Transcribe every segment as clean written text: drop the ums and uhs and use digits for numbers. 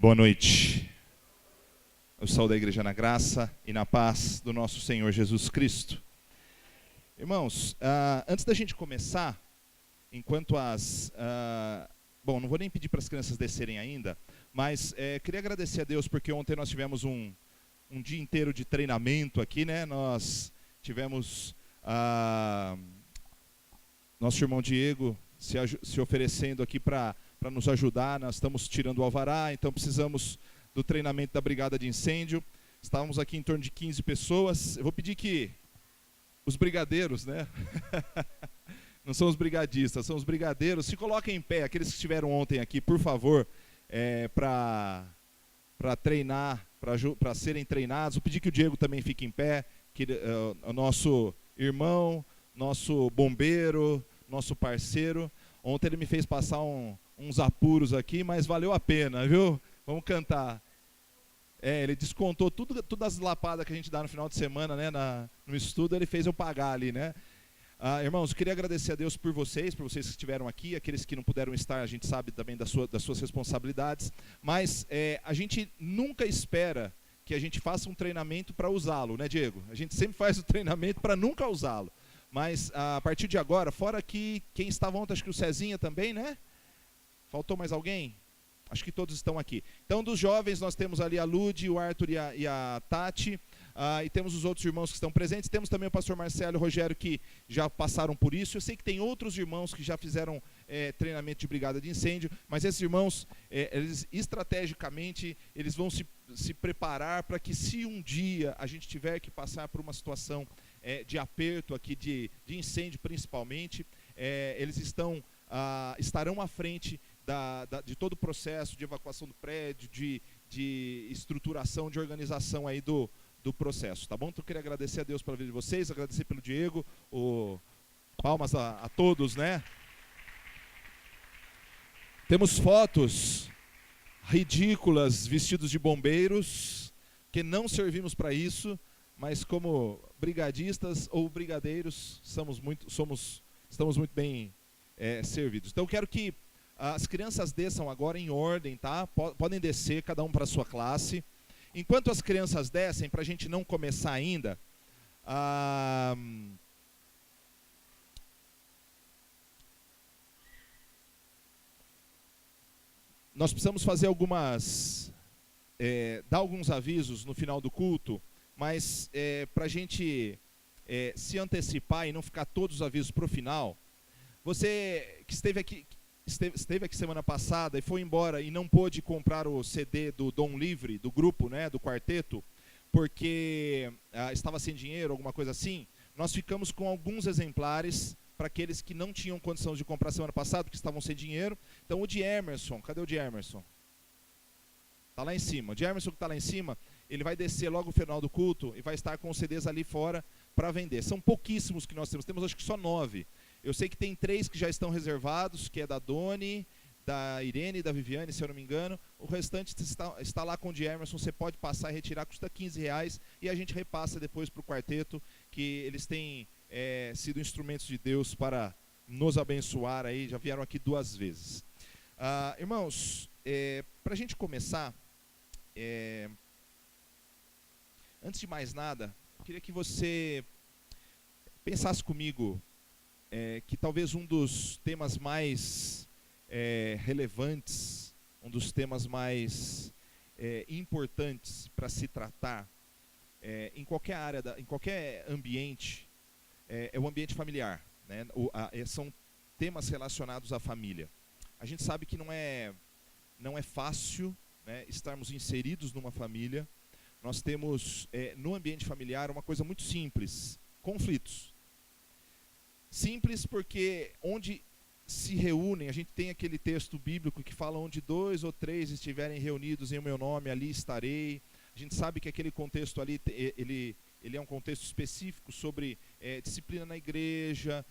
Boa noite. Eu saúdo a igreja na graça e na paz do nosso Senhor Jesus Cristo. Irmãos, antes da gente começar, enquanto bom, não vou nem pedir para as crianças descerem ainda, mas queria agradecer a Deus porque ontem nós tivemos um dia inteiro de treinamento aqui, né? Nós tivemos nosso irmão Diego se oferecendo aqui para nos ajudar. Nós estamos tirando o alvará, então precisamos do treinamento da brigada de incêndio. Estávamos aqui em torno de 15 pessoas. Eu vou pedir que os brigadeiros, né? Não são os brigadistas, são os brigadeiros. Se coloquem em pé, aqueles que estiveram ontem aqui, por favor, para treinar, para serem treinados. Vou pedir que o Diego também fique em pé, que o nosso irmão, nosso bombeiro, nosso parceiro. Ontem ele me fez passar uns apuros aqui, mas valeu a pena, viu? Vamos cantar. Ele descontou todas as lapadas que a gente dá no final de semana, né, no estudo, ele fez eu pagar ali, né? Irmãos, eu queria agradecer a Deus por vocês que estiveram aqui, aqueles que não puderam estar, a gente sabe também das suas responsabilidades, mas a gente nunca espera que a gente faça um treinamento para usá-lo, né, Diego? A gente sempre faz o treinamento para nunca usá-lo. Mas a partir de agora, fora que quem estava ontem, acho que o Cezinha também, né? Faltou mais alguém? Acho que todos estão aqui. Então, dos jovens, nós temos ali a Lude, o Arthur e a Tati, e temos os outros irmãos que estão presentes. Temos também o pastor Marcelo e o Rogério, que já passaram por isso. Eu sei que tem outros irmãos que já fizeram treinamento de brigada de incêndio, mas esses irmãos, eles estrategicamente, eles vão se preparar para que, se um dia a gente tiver que passar por uma situação de aperto aqui, de incêndio principalmente, eles estarão à frente de todo o processo de evacuação do prédio, de estruturação, de organização aí do processo, tá bom? Então eu queria agradecer a Deus pela vida de vocês, agradecer pelo Diego, palmas a todos, né? Temos fotos ridículas, vestidos de bombeiros, que não servimos para isso, mas como brigadistas ou brigadeiros, estamos muito bem servidos. Então eu quero que as crianças desçam agora em ordem, tá? Podem descer, cada um para a sua classe. Enquanto as crianças descem, para a gente não começar ainda, nós precisamos fazer dar alguns avisos no final do culto, mas para a gente se antecipar e não ficar todos os avisos para o final, você que esteve aqui semana passada e foi embora e não pôde comprar o CD do Dom Livre, do grupo, né, do quarteto, porque estava sem dinheiro, alguma coisa assim, nós ficamos com alguns exemplares para aqueles que não tinham condição de comprar semana passada, porque estavam sem dinheiro. Então o de Emerson, cadê o de Emerson? Está lá em cima. O de Emerson que está lá em cima, ele vai descer logo no final do culto e vai estar com os CDs ali fora para vender. São pouquíssimos que nós temos acho que só 9. Eu sei que tem 3 que já estão reservados, que é da Doni, da Irene e da Viviane, se eu não me engano. O restante está lá com o de Emerson, você pode passar e retirar, custa R$15, e a gente repassa depois para o quarteto, que eles têm sido instrumentos de Deus para nos abençoar aí, já vieram aqui 2 vezes. Irmãos, para a gente começar, antes de mais nada, eu queria que você pensasse comigo que talvez um dos temas mais relevantes, um dos temas mais importantes para se tratar em qualquer área, em qualquer ambiente, é o ambiente familiar, né? São temas relacionados à família. A gente sabe que não é fácil, né, estarmos inseridos numa família. Nós temos no ambiente familiar uma coisa muito simples: conflitos. Simples porque onde se reúnem, a gente tem aquele texto bíblico que fala: onde 2 ou 3 estiverem reunidos em meu nome, ali estarei. A gente sabe que aquele contexto ali, ele é um contexto específico sobre disciplina na igreja,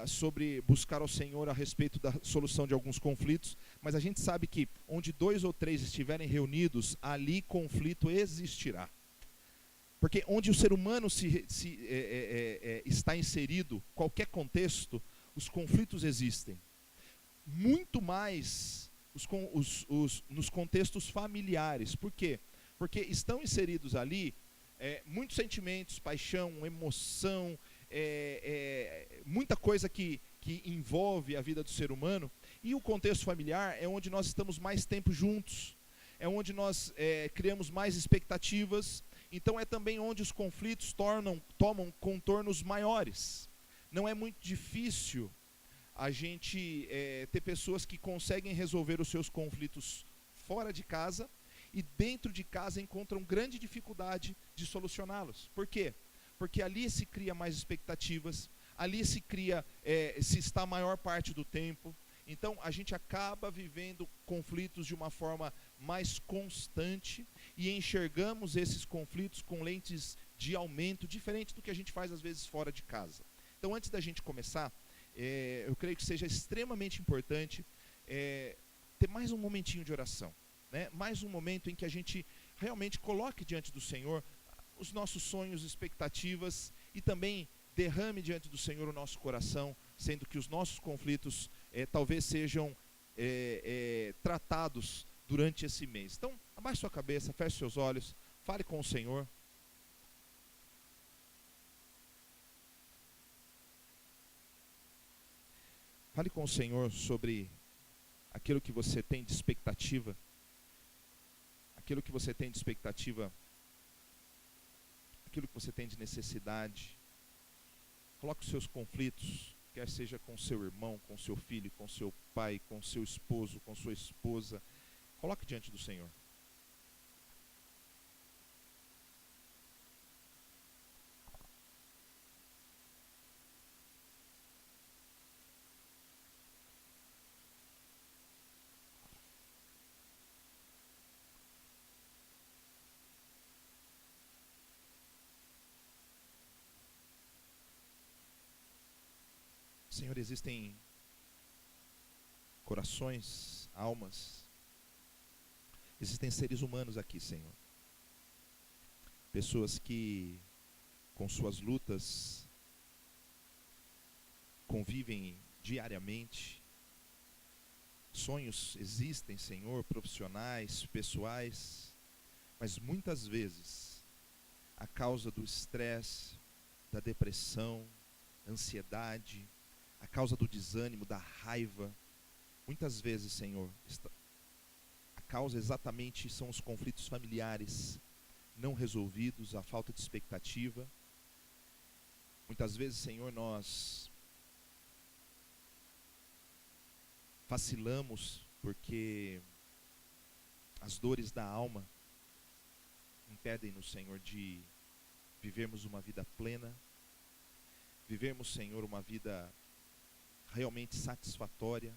sobre buscar ao Senhor a respeito da solução de alguns conflitos, mas a gente sabe que onde 2 ou 3 estiverem reunidos, ali conflito existirá. Porque onde o ser humano está inserido, qualquer contexto, os conflitos existem. Muito mais nos contextos familiares. Por quê? Porque estão inseridos ali muitos sentimentos, paixão, emoção, muita coisa que envolve a vida do ser humano. E o contexto familiar é onde nós estamos mais tempo juntos, é onde nós criamos mais expectativas. Então é também onde os conflitos tomam contornos maiores. Não é muito difícil a gente ter pessoas que conseguem resolver os seus conflitos fora de casa e dentro de casa encontram grande dificuldade de solucioná-los. Por quê? Porque ali se cria mais expectativas, ali se está a maior parte do tempo. Então a gente acaba vivendo conflitos de uma forma mais constante e enxergamos esses conflitos com lentes de aumento, diferente do que a gente faz às vezes fora de casa. Então, antes da gente começar, eu creio que seja extremamente importante ter mais um momentinho de oração, né? Mais um momento em que a gente realmente coloque diante do Senhor os nossos sonhos, expectativas, e também derrame diante do Senhor o nosso coração, sendo que os nossos conflitos talvez sejam tratados durante esse mês. Então, abaixe sua cabeça, feche seus olhos, fale com o Senhor. Fale com o Senhor sobre aquilo que você tem de expectativa, aquilo que você tem de expectativa, aquilo que você tem de necessidade. Coloque os seus conflitos, quer seja com seu irmão, com seu filho, com seu pai, com seu esposo, com sua esposa. Coloque diante do Senhor. Senhor, existem corações, almas, existem seres humanos aqui, Senhor. Pessoas que, com suas lutas, convivem diariamente. Sonhos existem, Senhor, profissionais, pessoais, mas muitas vezes, a causa do estresse, da depressão, ansiedade, a causa do desânimo, da raiva, muitas vezes, Senhor, a causa exatamente são os conflitos familiares não resolvidos, a falta de expectativa. Muitas vezes, Senhor, nós vacilamos porque as dores da alma impedem-nos, Senhor, de vivermos uma vida plena, vivermos, Senhor, uma vida realmente satisfatória,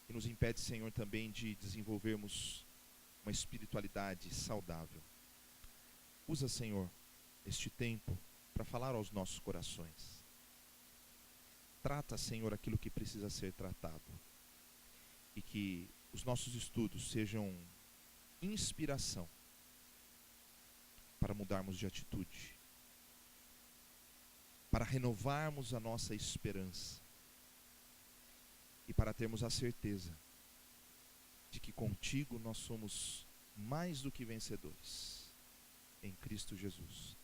e nos impede, Senhor, também de desenvolvermos uma espiritualidade saudável. Usa, Senhor, este tempo para falar aos nossos corações. Trata, Senhor, aquilo que precisa ser tratado, e que os nossos estudos sejam inspiração para mudarmos de atitude, para renovarmos a nossa esperança e para termos a certeza de que contigo nós somos mais do que vencedores, em Cristo Jesus.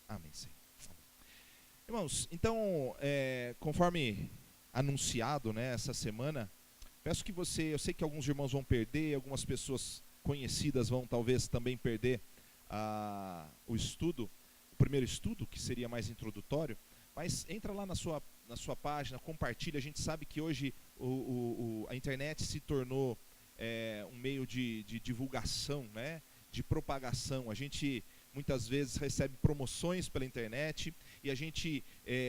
Amém, Senhor. Irmãos, então, conforme anunciado, né, essa semana, peço que eu sei que alguns irmãos vão perder, algumas pessoas conhecidas vão talvez também perder o estudo, o primeiro estudo, que seria mais introdutório, mas entra lá na sua página, compartilha. A gente sabe que hoje a internet se tornou um meio de divulgação, né, de propagação. A gente muitas vezes recebe promoções pela internet e a gente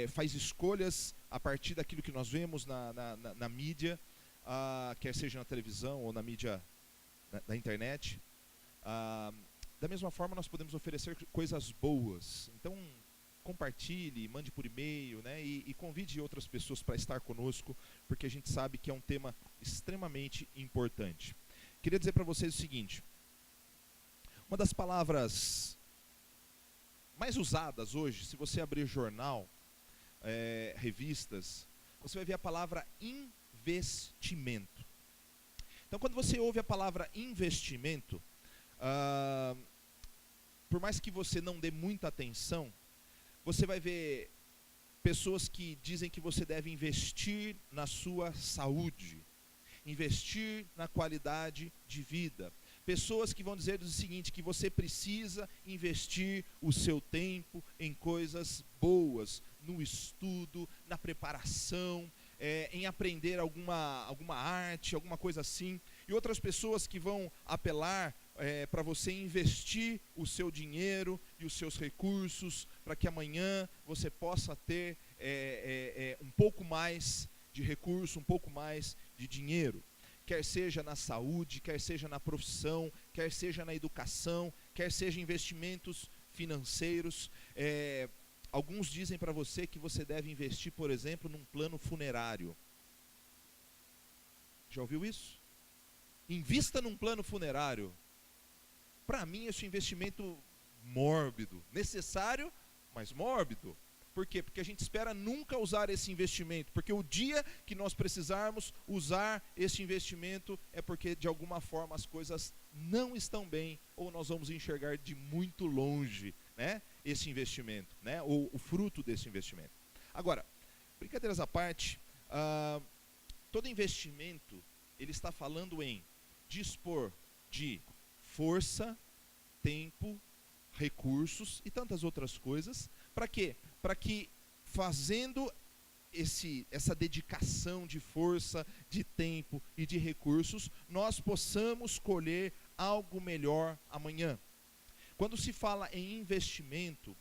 faz escolhas a partir daquilo que nós vemos na mídia, quer seja na televisão ou na mídia da internet. Da mesma forma, nós podemos oferecer coisas boas. Então, compartilhe, mande por e-mail, né, e convide outras pessoas para estar conosco, porque a gente sabe que é um tema extremamente importante. Queria dizer para vocês o seguinte: uma das palavras mais usadas hoje, se você abrir jornal, revistas, você vai ver a palavra investimento. Então, quando você ouve a palavra investimento, por mais que você não dê muita atenção, você vai ver pessoas que dizem que você deve investir na sua saúde, investir na qualidade de vida. Pessoas que vão dizer o seguinte, que você precisa investir o seu tempo em coisas boas, no estudo, na preparação, em aprender alguma arte, alguma coisa assim. E outras pessoas que vão apelar para você investir o seu dinheiro e os seus recursos, para que amanhã você possa ter um pouco mais de recurso, um pouco mais de dinheiro. Quer seja na saúde, quer seja na profissão, quer seja na educação, quer seja investimentos financeiros. Alguns dizem para você que você deve investir, por exemplo, num plano funerário. Já ouviu isso? Invista num plano funerário. Para mim, esse investimento mórbido, necessário, mas mórbido. Por quê? Porque a gente espera nunca usar esse investimento, porque o dia que nós precisarmos usar esse investimento é porque de alguma forma as coisas não estão bem, ou nós vamos enxergar de muito longe, né, esse investimento, né, ou o fruto desse investimento. Agora, brincadeiras à parte, todo investimento, ele está falando em dispor de força, tempo, recursos e tantas outras coisas. Para quê? Para que fazendo essa dedicação de força, de tempo e de recursos, nós possamos colher algo melhor amanhã. Quando se fala em investimento,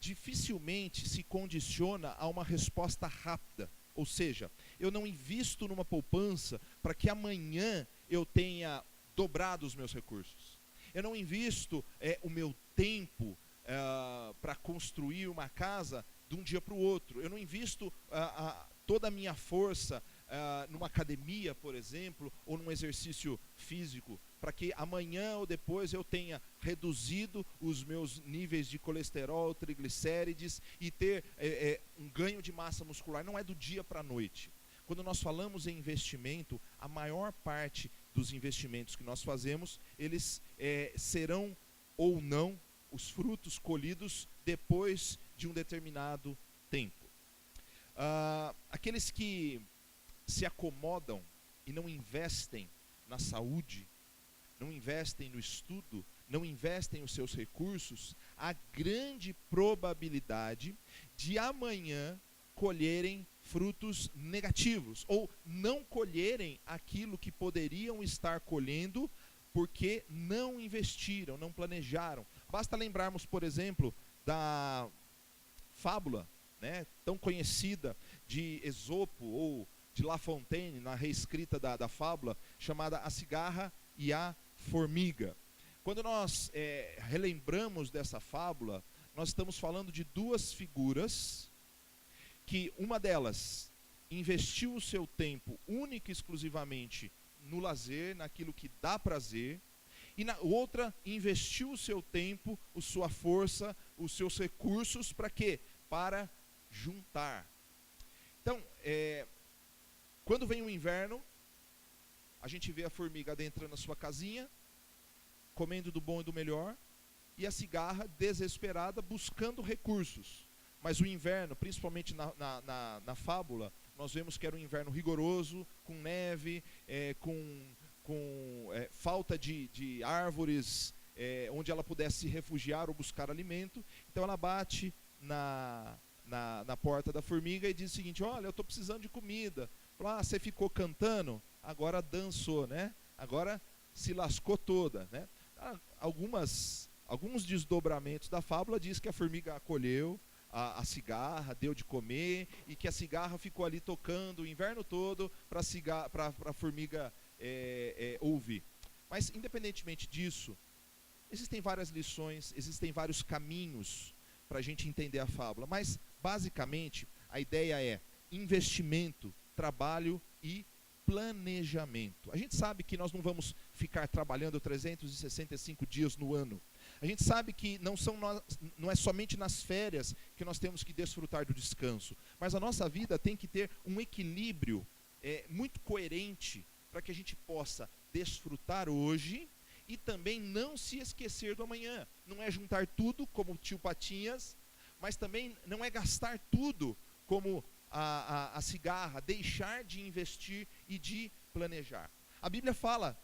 dificilmente se condiciona a uma resposta rápida. Ou seja, eu não invisto numa poupança para que amanhã eu tenha dobrado os meus recursos. Eu não invisto o meu tempo para construir uma casa de um dia para o outro. Eu não invisto toda a minha força numa academia, por exemplo, ou num exercício físico, para que amanhã ou depois eu tenha reduzido os meus níveis de colesterol, triglicérides e ter um ganho de massa muscular. Não é do dia para a noite. Quando nós falamos em investimento, a maior parte dos investimentos que nós fazemos, eles serão ou não os frutos colhidos depois de um determinado tempo. Aqueles que se acomodam e não investem na saúde, não investem no estudo, não investem os seus recursos, há grande probabilidade de amanhã colherem frutos negativos, ou não colherem aquilo que poderiam estar colhendo, porque não investiram, não planejaram. Basta lembrarmos, por exemplo, da fábula, né, tão conhecida de Esopo ou de La Fontaine, na reescrita da fábula, chamada A Cigarra e a Formiga. Quando nós relembramos dessa fábula, nós estamos falando de duas figuras, que uma delas investiu o seu tempo única e exclusivamente no lazer, naquilo que dá prazer, e na outra investiu o seu tempo, a sua força, os seus recursos, para quê? Para juntar. Então, quando vem o inverno, a gente vê a formiga adentrando na sua casinha, comendo do bom e do melhor, e a cigarra desesperada buscando recursos. Mas o inverno, principalmente na fábula, nós vemos que era um inverno rigoroso, com neve, com falta de árvores onde ela pudesse se refugiar ou buscar alimento. Então ela bate na porta da formiga e diz o seguinte: olha, eu estou precisando de comida. Fala, você ficou cantando, agora dançou, né? Agora se lascou toda, né? Alguns desdobramentos da fábula diz que a formiga acolheu a cigarra, deu de comer, e que a cigarra ficou ali tocando o inverno todo para a formiga ouvir. Mas, independentemente disso, existem várias lições, existem vários caminhos para a gente entender a fábula. Mas, basicamente, a ideia é investimento, trabalho e planejamento. A gente sabe que nós não vamos ficar trabalhando 365 dias no ano. A gente sabe que não é somente nas férias que nós temos que desfrutar do descanso, mas a nossa vida tem que ter um equilíbrio muito coerente para que a gente possa desfrutar hoje e também não se esquecer do amanhã. Não é juntar tudo como o tio Patinhas, mas também não é gastar tudo como a cigarra, deixar de investir e de planejar. A Bíblia fala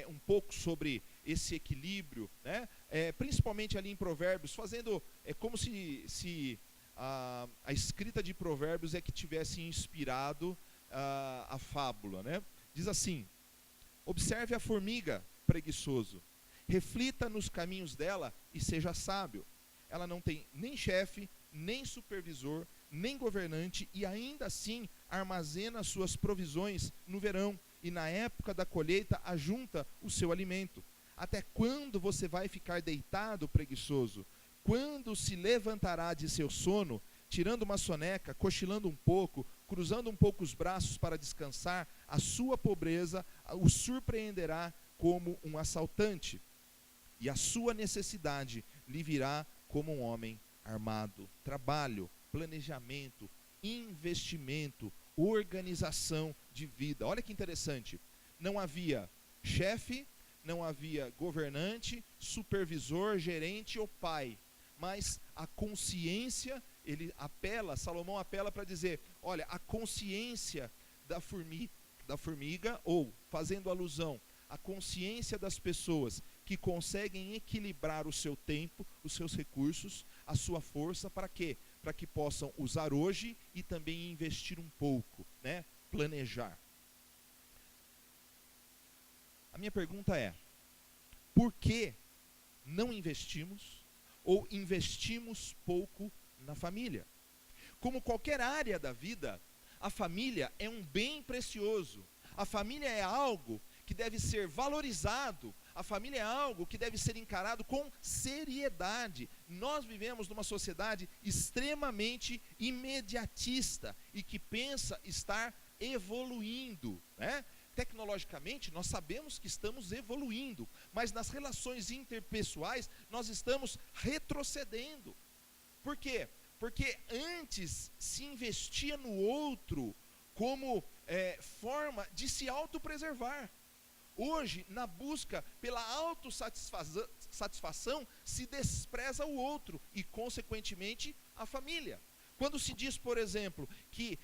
um pouco sobre esse equilíbrio, né? Principalmente ali em Provérbios, fazendo como se a escrita de Provérbios é que tivesse inspirado a fábula, né? Diz assim: observe a formiga, preguiçoso, reflita nos caminhos dela e seja sábio. Ela não tem nem chefe, nem supervisor, nem governante, e ainda assim armazena suas provisões no verão, e na época da colheita ajunta o seu alimento. Até quando você vai ficar deitado, preguiçoso? Quando se levantará de seu sono, tirando uma soneca, cochilando um pouco, cruzando um pouco os braços para descansar? A sua pobreza o surpreenderá como um assaltante, e a sua necessidade lhe virá como um homem armado. Trabalho, planejamento, investimento, organização de vida. Olha que interessante. Não havia chefe, não havia governante, supervisor, gerente ou pai, mas a consciência, Salomão apela para dizer, olha, a consciência da formiga, ou, fazendo alusão, a consciência das pessoas que conseguem equilibrar o seu tempo, os seus recursos, a sua força, para quê? Para que possam usar hoje e também investir um pouco, né? Planejar. A minha pergunta é: por que não investimos ou investimos pouco na família? Como qualquer área da vida, a família é um bem precioso. A família é algo que deve ser valorizado. A família é algo que deve ser encarado com seriedade. Nós vivemos numa sociedade extremamente imediatista e que pensa estar evoluindo, né? Tecnologicamente, nós sabemos que estamos evoluindo, mas nas relações interpessoais, nós estamos retrocedendo. Por quê? Porque antes se investia no outro como forma de se autopreservar. Hoje, na busca pela autossatisfação, se despreza o outro e, consequentemente, a família. Quando se diz, por exemplo, que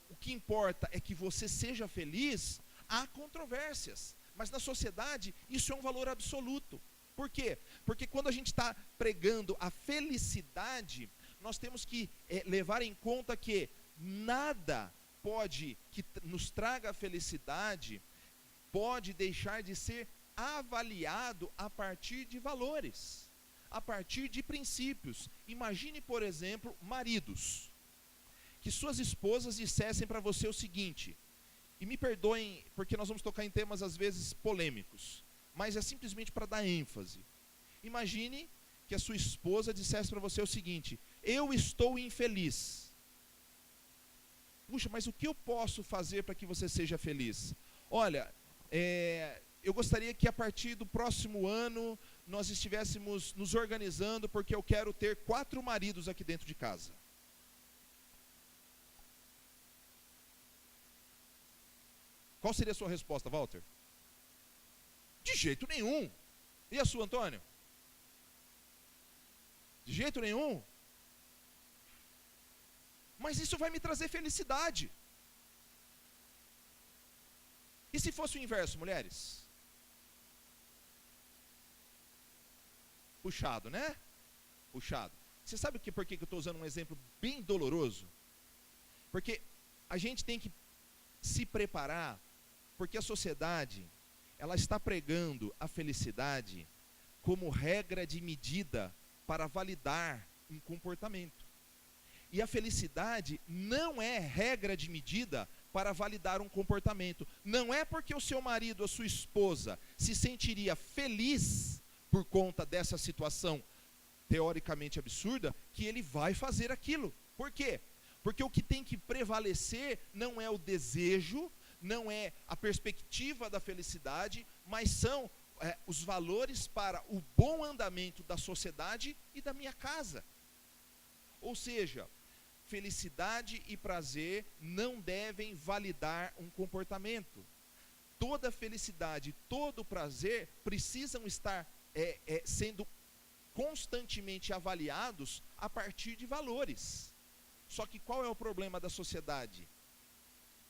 o que importa é que você seja feliz, há controvérsias, mas na sociedade isso é um valor absoluto. Por quê? Porque quando a gente está pregando a felicidade, nós temos que levar em conta que nada que nos traga a felicidade pode deixar de ser avaliado a partir de valores, a partir de princípios. Imagine, por exemplo, maridos, que suas esposas dissessem para você o seguinte, e me perdoem, porque nós vamos tocar em temas às vezes polêmicos, mas é simplesmente para dar ênfase. Imagine que a sua esposa dissesse para você o seguinte: eu estou infeliz. Puxa, mas o que eu posso fazer para que você seja feliz? Olha, eu gostaria que a partir do próximo ano nós estivéssemos nos organizando, porque eu quero ter 4 maridos aqui dentro de casa. Qual seria a sua resposta, Walter? De jeito nenhum. E a sua, Antônio? De jeito nenhum. Mas isso vai me trazer felicidade. E se fosse o inverso, mulheres? Puxado, né? Puxado. Você sabe por que eu estou usando um exemplo bem doloroso? Porque a gente tem que se preparar, porque a sociedade, ela está pregando a felicidade como regra de medida para validar um comportamento. E a felicidade não é regra de medida para validar um comportamento. Não é porque o seu marido, a sua esposa, se sentiria feliz por conta dessa situação teoricamente absurda, que ele vai fazer aquilo. Por quê? Porque o que tem que prevalecer não é o desejo, não é a perspectiva da felicidade, mas são os valores para o bom andamento da sociedade e da minha casa. Ou seja, felicidade e prazer não devem validar um comportamento. toda felicidade, todo prazer precisam estar sendo constantemente avaliados a partir de valores. Só que qual é o problema da sociedade?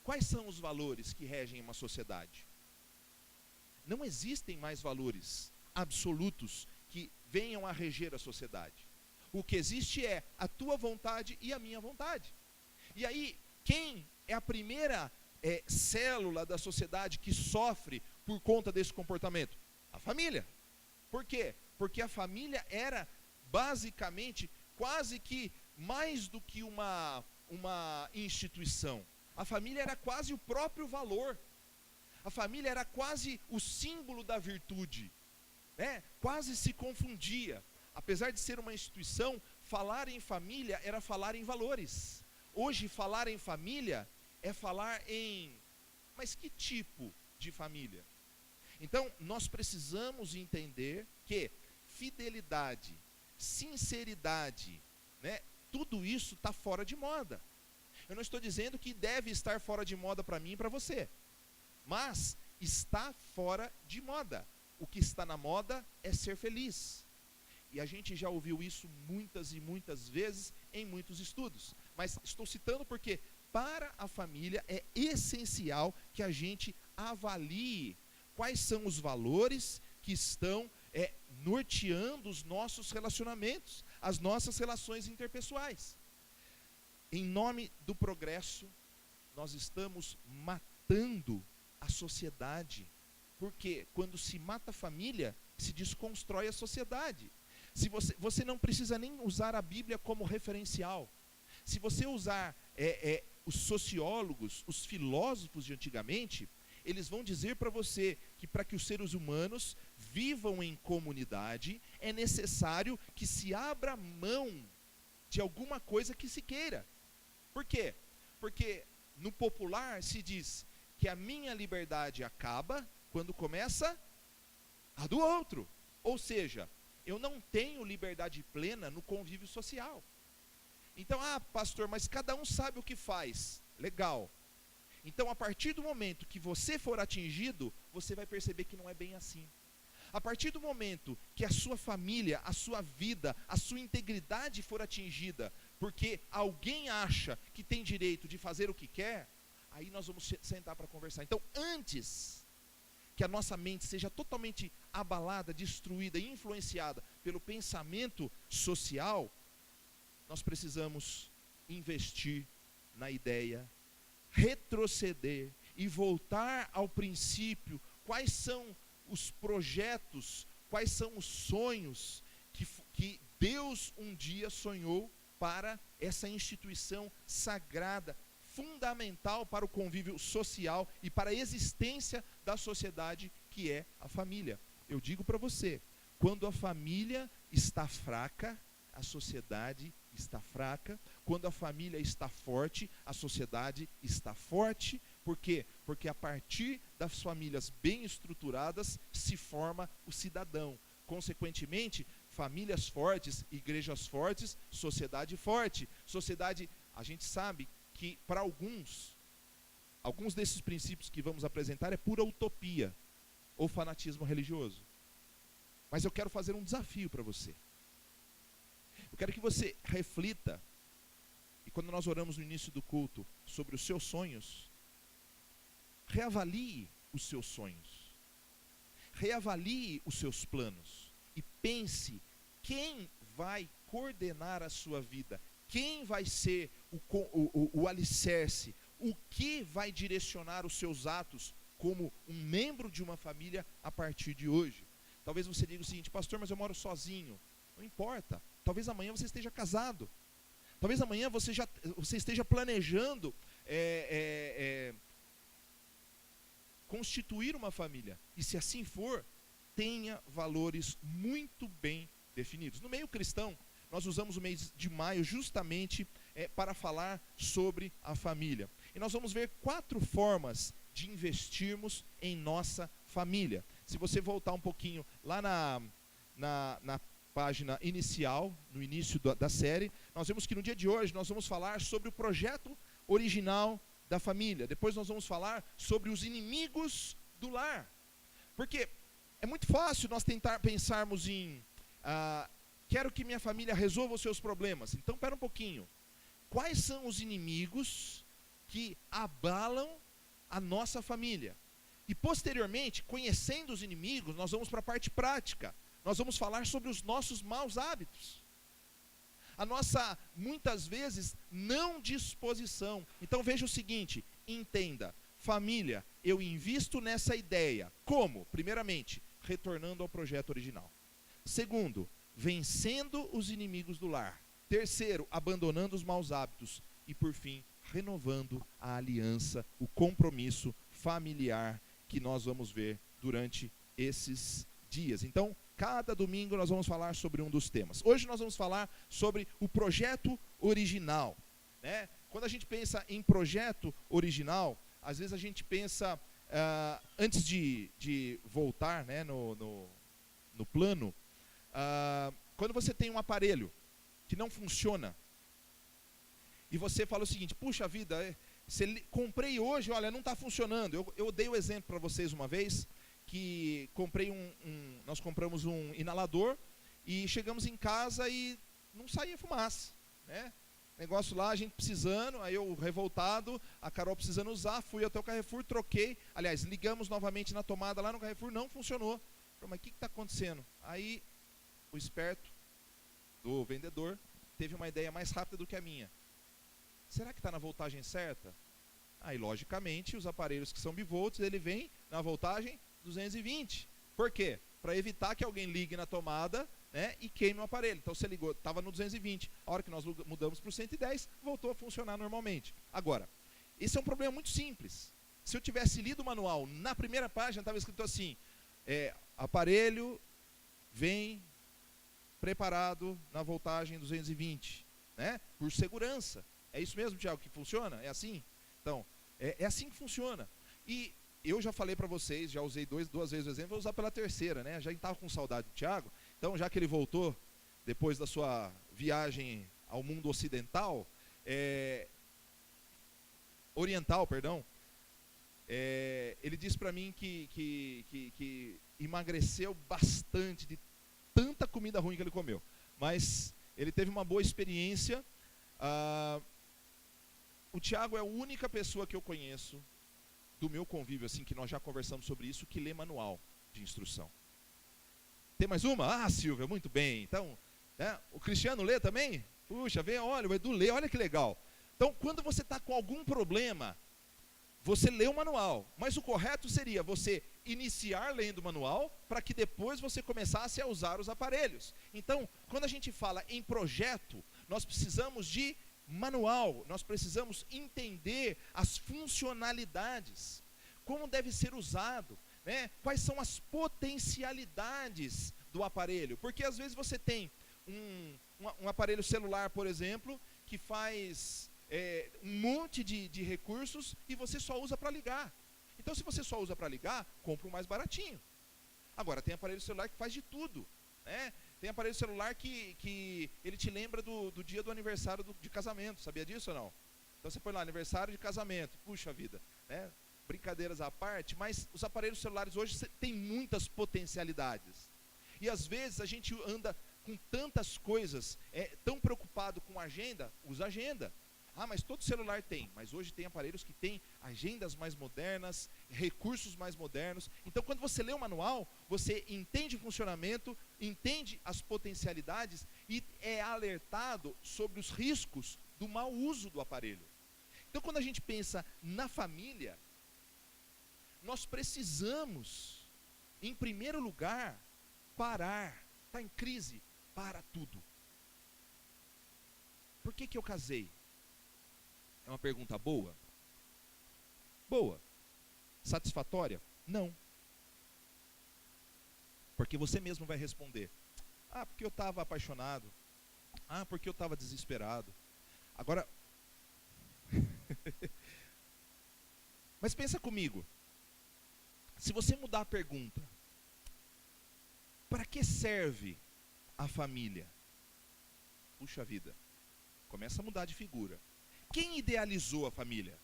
Quais são os valores que regem uma sociedade? Não existem mais valores absolutos que venham a reger a sociedade. O que existe é a tua vontade e a minha vontade. E aí, quem é a primeira célula da sociedade que sofre por conta desse comportamento? A família. Por quê? Porque a família era basicamente quase que mais do que uma instituição. A família era quase o próprio valor. A família era quase o símbolo da virtude, né? Quase se confundia. Apesar de ser uma instituição, falar em família era falar em valores. Hoje, falar em família é falar em... Mas que tipo de família? Então, nós precisamos entender que fidelidade, sinceridade, né, tudo isso está fora de moda. Eu não estou dizendo que deve estar fora de moda para mim e para você, mas está fora de moda. O que está na moda é ser feliz. E a gente já ouviu isso muitas e muitas vezes em muitos estudos. Mas estou citando porque para a família é essencial que a gente avalie quais são os valores que estão norteando os nossos relacionamentos, as nossas relações interpessoais. Em nome do progresso, nós estamos matando a sociedade. Porque quando se mata a família, se desconstrói a sociedade. Se você não precisa nem usar a Bíblia como referencial. Se você usar os sociólogos, os filósofos de antigamente, eles vão dizer para você que para que os seres humanos vivam em comunidade, é necessário que se abra mão de alguma coisa que se queira. Por quê? Porque no popular se diz que a minha liberdade acaba quando começa a do outro. Ou seja, eu não tenho liberdade plena no convívio social. Então, pastor, mas cada um sabe o que faz. Legal. Então, a partir do momento que você for atingido, você vai perceber que não é bem assim. A partir do momento que a sua família, a sua vida, a sua integridade for atingida, porque alguém acha que tem direito de fazer o que quer, aí nós vamos sentar para conversar. Então, antes que a nossa mente seja totalmente abalada, destruída, influenciada pelo pensamento social, nós precisamos investir na ideia, retroceder e voltar ao princípio. Quais são os projetos, quais são os sonhos que Deus um dia sonhou para essa instituição sagrada, fundamental para o convívio social e para a existência da sociedade, que é a família. Eu digo para você, quando a família está fraca, a sociedade está fraca. Quando a família está forte, a sociedade está forte. Por quê? Porque a partir das famílias bem estruturadas se forma o cidadão. Consequentemente, famílias fortes, igrejas fortes, sociedade forte. Sociedade, a gente sabe que para alguns desses princípios que vamos apresentar é pura utopia ou fanatismo religioso. Mas eu quero fazer um desafio para você. Eu quero que você reflita, e quando nós oramos no início do culto sobre os seus sonhos, reavalie os seus sonhos, reavalie os seus planos e pense quem vai coordenar a sua vida, quem vai ser o alicerce, o que vai direcionar os seus atos como um membro de uma família a partir de hoje. Talvez você diga o seguinte: pastor, mas eu moro sozinho. Não importa, talvez amanhã você esteja casado, talvez amanhã você esteja planejando constituir uma família, e se assim for, tenha valores muito bem definidos. No meio cristão, nós usamos o mês de maio justamente para falar sobre a família, e nós vamos ver 4 formas de investirmos em nossa família. Se você voltar um pouquinho lá na página inicial, no início da série, nós vemos que no dia de hoje nós vamos falar sobre o projeto original da família. Depois nós vamos falar sobre os inimigos do lar. Porque é muito fácil nós pensarmos em quero que minha família resolva os seus problemas. Então, espera um pouquinho. Quais são os inimigos que abalam a nossa família? E posteriormente, conhecendo os inimigos, nós vamos para a parte prática. Nós vamos falar sobre os nossos maus hábitos. A nossa, muitas vezes, não disposição. Então veja o seguinte, entenda. Família, eu invisto nessa ideia. Como? Primeiramente, retornando ao projeto original. Segundo, vencendo os inimigos do lar. Terceiro, abandonando os maus hábitos. E por fim, renovando a aliança, o compromisso familiar que nós vamos ver durante esses dias. Então, cada domingo nós vamos falar sobre um dos temas. Hoje nós vamos falar sobre o projeto original, né? Quando a gente pensa em projeto original, às vezes a gente pensa, antes de voltar, né, no plano, quando você tem um aparelho que não funciona, e você fala o seguinte, puxa vida, comprei hoje, olha, não está funcionando. Eu dei o exemplo para vocês uma vez, que nós compramos um inalador, e chegamos em casa e não saía fumaça, né? Negócio lá, a gente precisando, aí eu revoltado, a Carol precisando usar, fui até o Carrefour, troquei, aliás, ligamos novamente na tomada lá no Carrefour, não funcionou. Falei, mas o que está acontecendo? Aí, o esperto do vendedor teve uma ideia mais rápida do que a minha. Será que está na voltagem certa? Aí, logicamente, os aparelhos que são bivolts, ele vem na voltagem 220. Por quê? Para evitar que alguém ligue na tomada, né, e queime o aparelho. Então, você ligou, estava no 220. A hora que nós mudamos para o 110, voltou a funcionar normalmente. Agora, esse é um problema muito simples. Se eu tivesse lido o manual, na primeira página estava escrito assim, aparelho vem preparado na voltagem 220, né, por segurança. É isso mesmo, Tiago, que funciona? É assim? Então, é assim que funciona. E eu já falei para vocês, já usei duas vezes o exemplo, vou usar pela terceira, né? Já estava com saudade do Tiago. Então, já que ele voltou, depois da sua viagem ao mundo ocidental, oriental, perdão, ele disse para mim que emagreceu bastante de tanta comida ruim que ele comeu. Mas ele teve uma boa experiência. O Tiago é a única pessoa que eu conheço do meu convívio, assim, que nós já conversamos sobre isso, que lê manual de instrução. Tem mais uma? Ah, Silvia, muito bem. Então, o Cristiano lê também? Puxa, vem, olha, o Edu lê, olha que legal. Então, quando você está com algum problema, você lê o manual. Mas o correto seria você iniciar lendo o manual, para que depois você começasse a usar os aparelhos. Então, quando a gente fala em projeto, nós precisamos de manual, nós precisamos entender as funcionalidades, como deve ser usado, né? Quais são as potencialidades do aparelho, porque às vezes você tem um aparelho celular, por exemplo, que faz um monte de recursos e você só usa para ligar. Então, se você só usa para ligar, compra um mais baratinho. Agora, tem aparelho celular que faz de tudo, né? Tem aparelho celular que ele te lembra do dia do aniversário de casamento. Sabia disso ou não? Então você põe lá, aniversário de casamento. Puxa vida, né? Brincadeiras à parte, mas os aparelhos celulares hoje têm muitas potencialidades. E às vezes a gente anda com tantas coisas, tão preocupado com agenda, usa agenda. Ah, mas todo celular tem, mas hoje tem aparelhos que têm agendas mais modernas, recursos mais modernos. Então, quando você lê o manual, você entende o funcionamento, entende as potencialidades e é alertado sobre os riscos do mau uso do aparelho. Então, quando a gente pensa na família, nós precisamos, em primeiro lugar, parar. Está em crise? Para tudo. Por que eu casei? É uma pergunta boa? Boa. Satisfatória? Não. Porque você mesmo vai responder. Ah, porque eu estava apaixonado. Ah, porque eu estava desesperado. Agora, mas pensa comigo. Se você mudar a pergunta, para que serve a família? Puxa vida, começa a mudar de figura. Quem idealizou a família?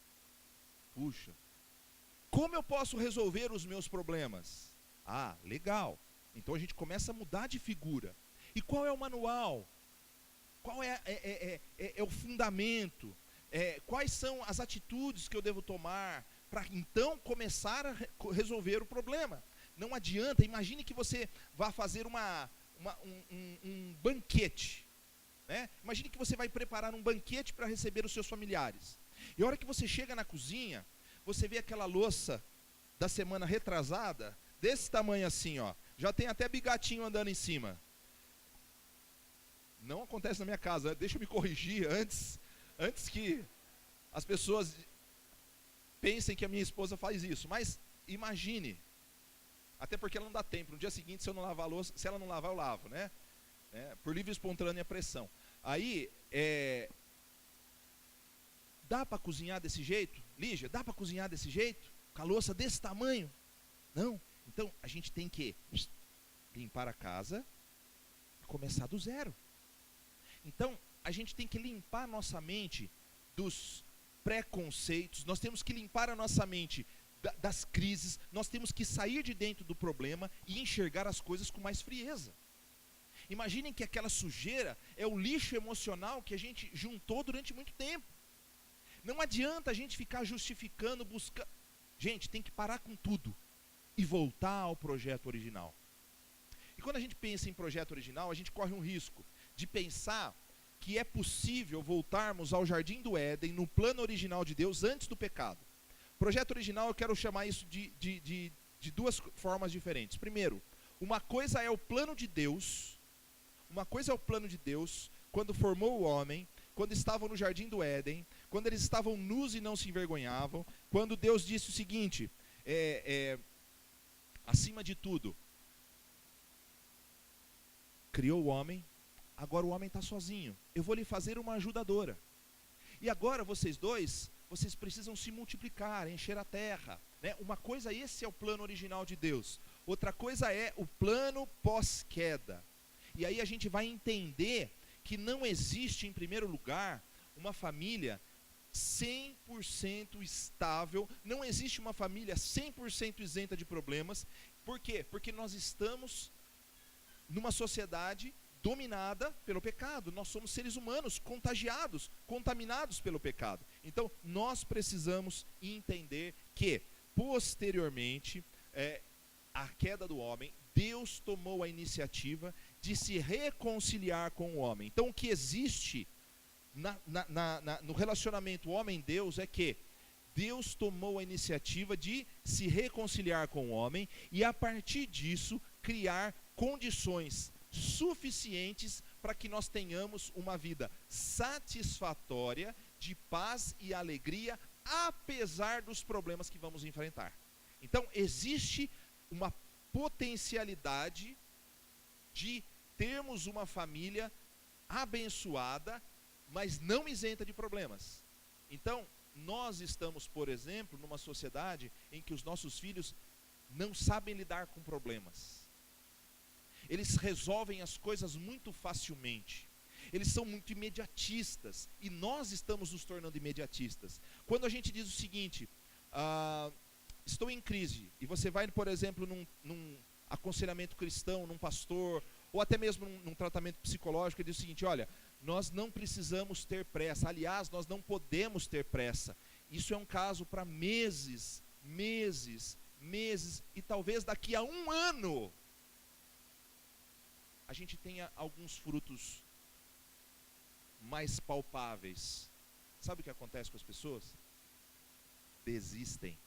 Puxa, Como eu posso resolver os meus problemas? Ah, legal. Então a gente começa a mudar de figura. E qual é o manual? Qual é o fundamento? Quais são as atitudes que eu devo tomar para então começar a resolver o problema? Não adianta, imagine que você vá fazer um banquete. Né? Imagine que você vai preparar um banquete para receber os seus familiares. E a hora que você chega na cozinha, você vê aquela louça da semana retrasada, desse tamanho assim, ó, já tem até bigatinho andando em cima. Não acontece na minha casa, deixa eu me corrigir antes que as pessoas pensem que a minha esposa faz isso. Mas imagine, até porque ela não dá tempo, no dia seguinte, se eu não lavar a louça, se ela não lavar, eu lavo, né? Por livre e espontânea pressão. Aí, dá para cozinhar desse jeito? Lígia, dá para cozinhar desse jeito? Com a louça desse tamanho? Não. Então, a gente tem que limpar a casa e começar do zero. Então, a gente tem que limpar a nossa mente dos preconceitos, nós temos que limpar a nossa mente das crises, nós temos que sair de dentro do problema e enxergar as coisas com mais frieza. Imaginem que aquela sujeira é o lixo emocional que a gente juntou durante muito tempo. Não adianta a gente ficar justificando, buscando. Gente, tem que parar com tudo e voltar ao projeto original. E quando a gente pensa em projeto original, a gente corre um risco de pensar que é possível voltarmos ao Jardim do Éden, no plano original de Deus, antes do pecado. Projeto original, eu quero chamar isso de duas formas diferentes. Primeiro, uma coisa é o plano de Deus, quando formou o homem, quando estavam no Jardim do Éden, quando eles estavam nus e não se envergonhavam, quando Deus disse o seguinte, acima de tudo, criou o homem, agora o homem está sozinho, eu vou lhe fazer uma ajudadora. E agora vocês dois, vocês precisam se multiplicar, encher a terra. Né? Uma coisa, esse é o plano original de Deus. Outra coisa é o plano pós-queda. E aí a gente vai entender que não existe, em primeiro lugar, uma família 100% estável, não existe uma família 100% isenta de problemas. Por quê? Porque nós estamos numa sociedade dominada pelo pecado. Nós somos seres humanos contagiados, contaminados pelo pecado. Então, nós precisamos entender que, posteriormente, à queda do homem, Deus tomou a iniciativa de se reconciliar com o homem. Então, o que existe no relacionamento homem-Deus é que Deus tomou a iniciativa de se reconciliar com o homem e, a partir disso, criar condições suficientes para que nós tenhamos uma vida satisfatória, de paz e alegria, apesar dos problemas que vamos enfrentar. Então, existe uma potencialidade de termos uma família abençoada, mas não isenta de problemas. Então, nós estamos, por exemplo, numa sociedade em que os nossos filhos não sabem lidar com problemas. Eles resolvem as coisas muito facilmente. Eles são muito imediatistas. E nós estamos nos tornando imediatistas. Quando a gente diz o seguinte, estou em crise, e você vai, por exemplo, num aconselhamento cristão, num pastor, ou até mesmo num tratamento psicológico, ele diz o seguinte, olha, nós não precisamos ter pressa. Aliás, nós não podemos ter pressa. Isso é um caso para meses, e talvez daqui a 1 ano, a gente tenha alguns frutos mais palpáveis. Sabe o que acontece com as pessoas? Desistem.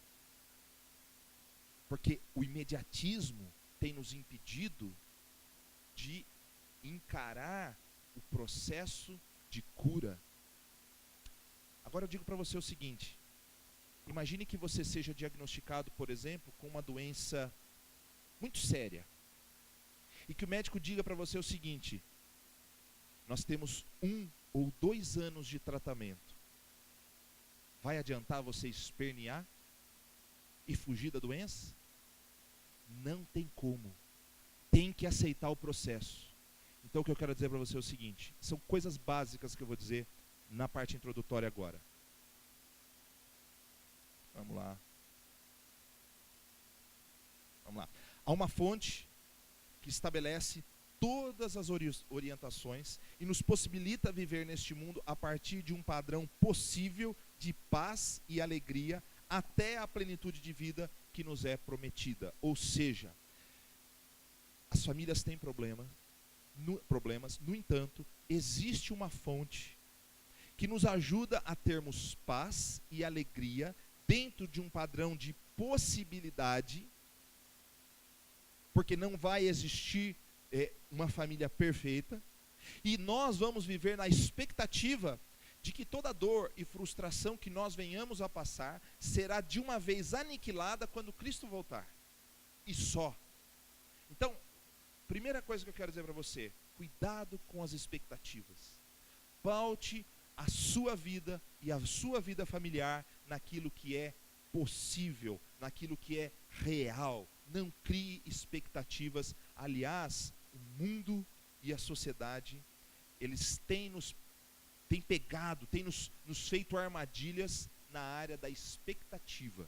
Porque o imediatismo tem nos impedido de encarar o processo de cura. Agora eu digo para você o seguinte, imagine que você seja diagnosticado, por exemplo, com uma doença muito séria, e que o médico diga para você o seguinte, nós temos 1 ou 2 anos de tratamento. Vai adiantar você espernear e fugir da doença? Não tem como. Tem que aceitar o processo. Então o que eu quero dizer para você é o seguinte, são coisas básicas que eu vou dizer na parte introdutória agora. Vamos lá. Há uma fonte que estabelece todas as orientações e nos possibilita viver neste mundo a partir de um padrão possível de paz e alegria até a plenitude de vida que nos é prometida. Ou seja, as famílias têm problemas, no entanto, existe uma fonte que nos ajuda a termos paz e alegria dentro de um padrão de possibilidade, porque não vai existir uma família perfeita, e nós vamos viver na expectativa de que toda dor e frustração que nós venhamos a passar será de uma vez aniquilada quando Cristo voltar, e só. Então, primeira coisa que eu quero dizer para você, cuidado com as expectativas. Paute a sua vida e a sua vida familiar naquilo que é possível, naquilo que é real. Não crie expectativas. Aliás, o mundo e a sociedade, eles têm nos feito armadilhas na área da expectativa.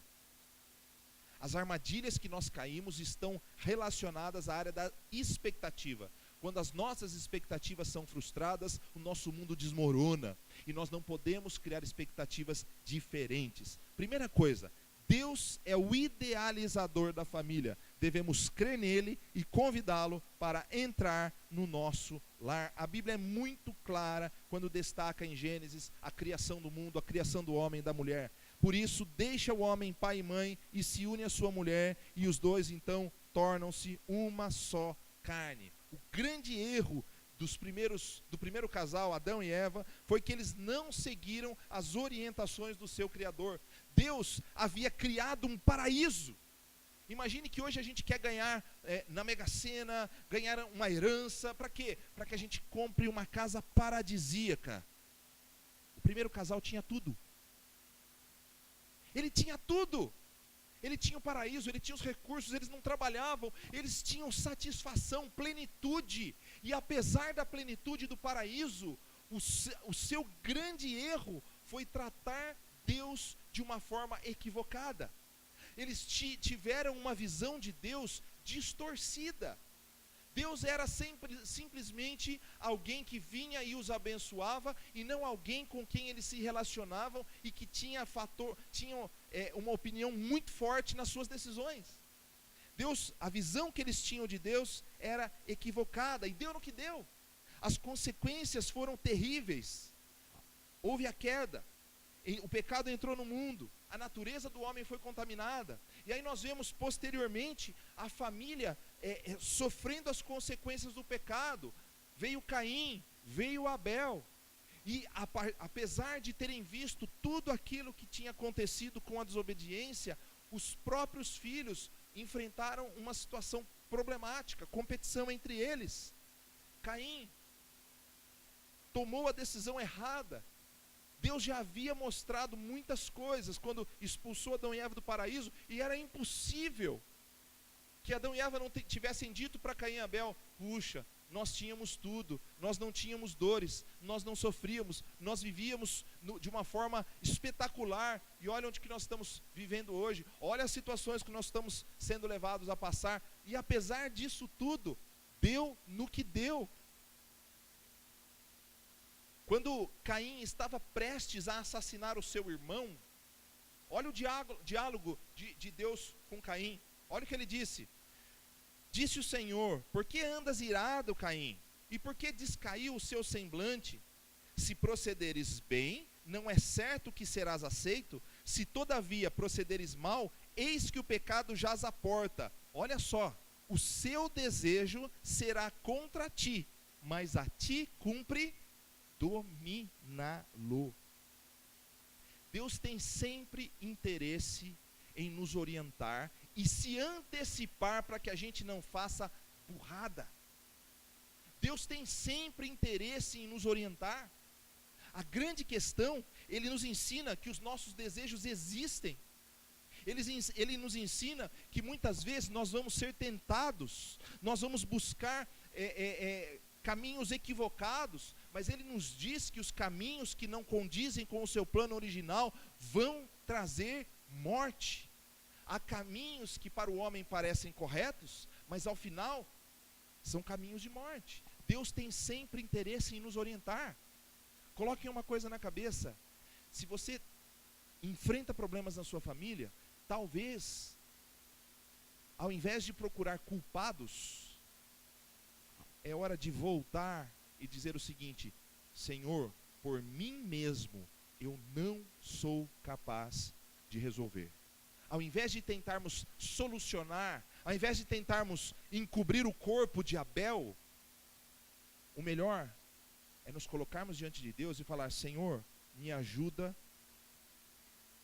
As armadilhas que nós caímos estão relacionadas à área da expectativa. Quando as nossas expectativas são frustradas, o nosso mundo desmorona. E nós não podemos criar expectativas diferentes. Primeira coisa, Deus é o idealizador da família. Devemos crer nele e convidá-lo para entrar no nosso lar. A Bíblia é muito clara quando destaca em Gênesis a criação do mundo, a criação do homem e da mulher. Por isso, deixa o homem pai e mãe e se une à sua mulher, e os dois então tornam-se uma só carne. O grande erro do primeiro casal, Adão e Eva, foi que eles não seguiram as orientações do seu Criador. Deus havia criado um paraíso. Imagine que hoje a gente quer ganhar na Mega Sena, ganhar uma herança. Para quê? Para que a gente compre uma casa paradisíaca. O primeiro casal tinha tudo. Ele tinha tudo. Ele tinha o paraíso, ele tinha os recursos, eles não trabalhavam, eles tinham satisfação, plenitude. E apesar da plenitude do paraíso, o seu grande erro foi tratar Deus de uma forma equivocada. Eles tiveram uma visão de Deus distorcida. Deus era simplesmente alguém que vinha e os abençoava, e não alguém com quem eles se relacionavam e que tinha uma opinião muito forte nas suas decisões. A visão que eles tinham de Deus era equivocada, e deu no que deu. As consequências foram terríveis. Houve a queda, o pecado entrou no mundo, a natureza do homem foi contaminada, e aí nós vemos posteriormente a família sofrendo as consequências do pecado. Veio Caim, veio Abel, e apesar de terem visto tudo aquilo que tinha acontecido com a desobediência, os próprios filhos enfrentaram uma situação problemática, competição entre eles. Caim tomou a decisão errada. Deus já havia mostrado muitas coisas quando expulsou Adão e Eva do paraíso, e era impossível que Adão e Eva não tivessem dito para Caim e Abel: puxa, nós tínhamos tudo, nós não tínhamos dores, nós não sofríamos, nós vivíamos de uma forma espetacular, e olha onde que nós estamos vivendo hoje, olha as situações que nós estamos sendo levados a passar, e apesar disso tudo, deu no que deu. Quando Caim estava prestes a assassinar o seu irmão, olha o diálogo de Deus com Caim. Olha o que ele disse. Disse o Senhor: por que andas irado, Caim? E por que descaiu o seu semblante? Se procederes bem, não é certo que serás aceito? Se todavia procederes mal, eis que o pecado jaz à porta. Olha só, o seu desejo será contra ti, mas a ti cumpre dominá-lo. Deus tem sempre interesse em nos orientar e se antecipar para que a gente não faça burrada. Deus tem sempre interesse em nos orientar. A grande questão, Ele nos ensina que os nossos desejos existem. Ele nos ensina que muitas vezes nós vamos ser tentados, nós vamos buscar caminhos equivocados, mas Ele nos diz que os caminhos que não condizem com o seu plano original vão trazer morte. Há caminhos que para o homem parecem corretos, mas ao final são caminhos de morte. Deus tem sempre interesse em nos orientar. Coloquem uma coisa na cabeça: se você enfrenta problemas na sua família, talvez, ao invés de procurar culpados, é hora de voltar e dizer o seguinte: Senhor, por mim mesmo, eu não sou capaz de resolver. Ao invés de tentarmos solucionar, ao invés de tentarmos encobrir o corpo de Abel, o melhor é nos colocarmos diante de Deus e falar: Senhor, me ajuda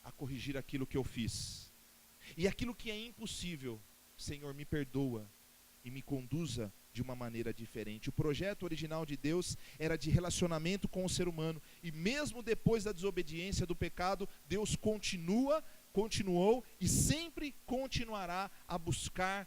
a corrigir aquilo que eu fiz. E aquilo que é impossível, Senhor, me perdoa e me conduza de uma maneira diferente. O projeto original de Deus era de relacionamento com o ser humano. E mesmo depois da desobediência, do pecado, Deus continuou e sempre continuará a buscar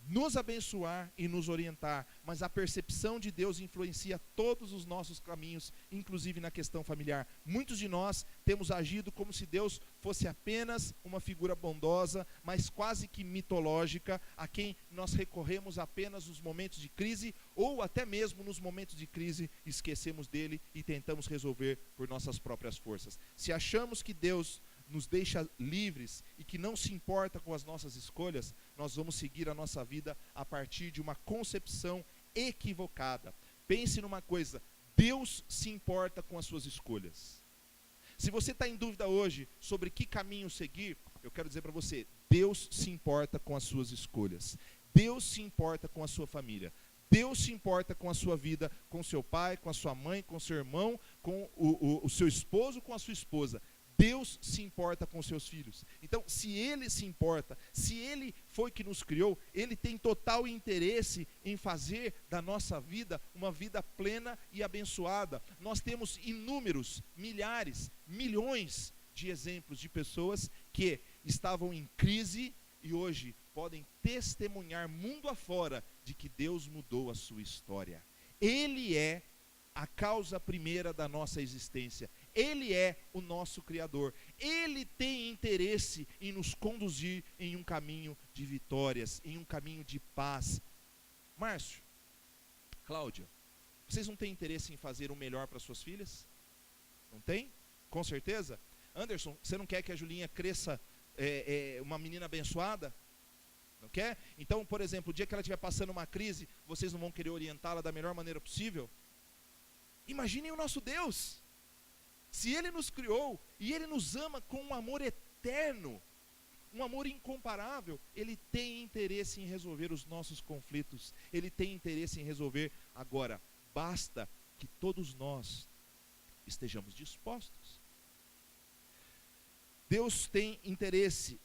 nos abençoar e nos orientar. Mas a percepção de Deus influencia todos os nossos caminhos, inclusive na questão familiar. Muitos de nós temos agido como se Deus fosse apenas uma figura bondosa, mas quase que mitológica, a quem nós recorremos apenas nos momentos de crise, ou até mesmo nos momentos de crise esquecemos dele e tentamos resolver por nossas próprias forças. Se achamos que Deus nos deixa livres e que não se importa com as nossas escolhas, nós vamos seguir a nossa vida a partir de uma concepção equivocada. Pense numa coisa: Deus se importa com as suas escolhas. Se você está em dúvida hoje sobre que caminho seguir, eu quero dizer para você: Deus se importa com as suas escolhas. Deus se importa com a sua família. Deus se importa com a sua vida, com seu pai, com a sua mãe, com seu irmão, com o seu esposo, com a sua esposa. Deus se importa com seus filhos. Então, se Ele se importa, se Ele foi que nos criou, Ele tem total interesse em fazer da nossa vida uma vida plena e abençoada. Nós temos inúmeros, milhares, milhões de exemplos de pessoas que estavam em crise e hoje podem testemunhar mundo afora de que Deus mudou a sua história. Ele é a causa primeira da nossa existência. Ele é o nosso Criador. Ele tem interesse em nos conduzir em um caminho de vitórias, em um caminho de paz. Márcio, Cláudia, vocês não têm interesse em fazer o melhor para suas filhas? Não tem? Com certeza? Anderson, você não quer que a Julinha cresça uma menina abençoada? Não quer? Então, por exemplo, o dia que ela estiver passando uma crise, vocês não vão querer orientá-la da melhor maneira possível? Imaginem o nosso Deus. Se Ele nos criou e Ele nos ama com um amor eterno, um amor incomparável, Ele tem interesse em resolver os nossos conflitos. Ele tem interesse em resolver. Agora, basta que todos nós estejamos dispostos. Deus tem interesse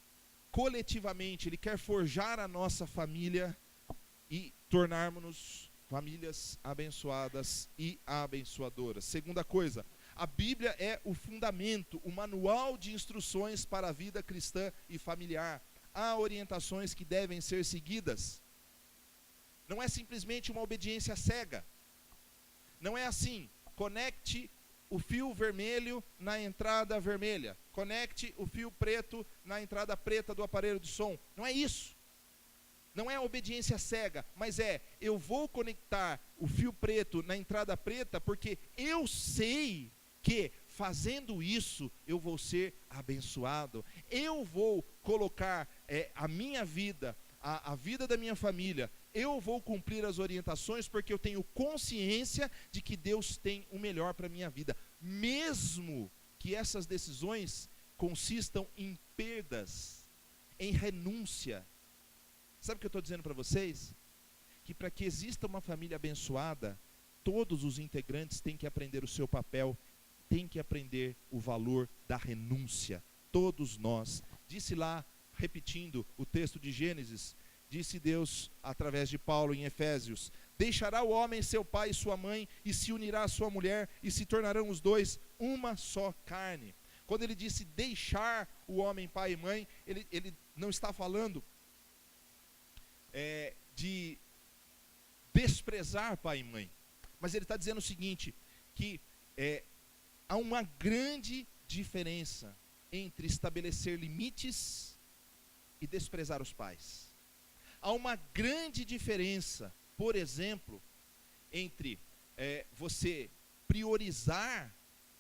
coletivamente, Ele quer forjar a nossa família e tornarmos-nos famílias abençoadas e abençoadoras. Segunda coisa, a Bíblia é o fundamento, o manual de instruções para a vida cristã e familiar. Há orientações que devem ser seguidas. Não é simplesmente uma obediência cega. Não é assim: conecte o fio vermelho na entrada vermelha, conecte o fio preto na entrada preta do aparelho de som. Não é isso. Não é obediência cega, mas eu vou conectar o fio preto na entrada preta porque eu sei que fazendo isso eu vou ser abençoado. Eu vou colocar a minha vida, a vida da minha família, eu vou cumprir as orientações porque eu tenho consciência de que Deus tem o melhor para a minha vida. Mesmo que essas decisões consistam em perdas, em renúncia. Sabe o que eu estou dizendo para vocês? Que para que exista uma família abençoada, todos os integrantes têm que aprender o seu papel, têm que aprender o valor da renúncia. Todos nós. Disse lá, repetindo o texto de Gênesis, disse Deus através de Paulo em Efésios: deixará o homem seu pai e sua mãe e se unirá à sua mulher e se tornarão os dois uma só carne. Quando ele disse deixar o homem pai e mãe, ele não está falando de desprezar pai e mãe, mas ele está dizendo o seguinte, que há uma grande diferença entre estabelecer limites e desprezar os pais. Há uma grande diferença, por exemplo, entre você priorizar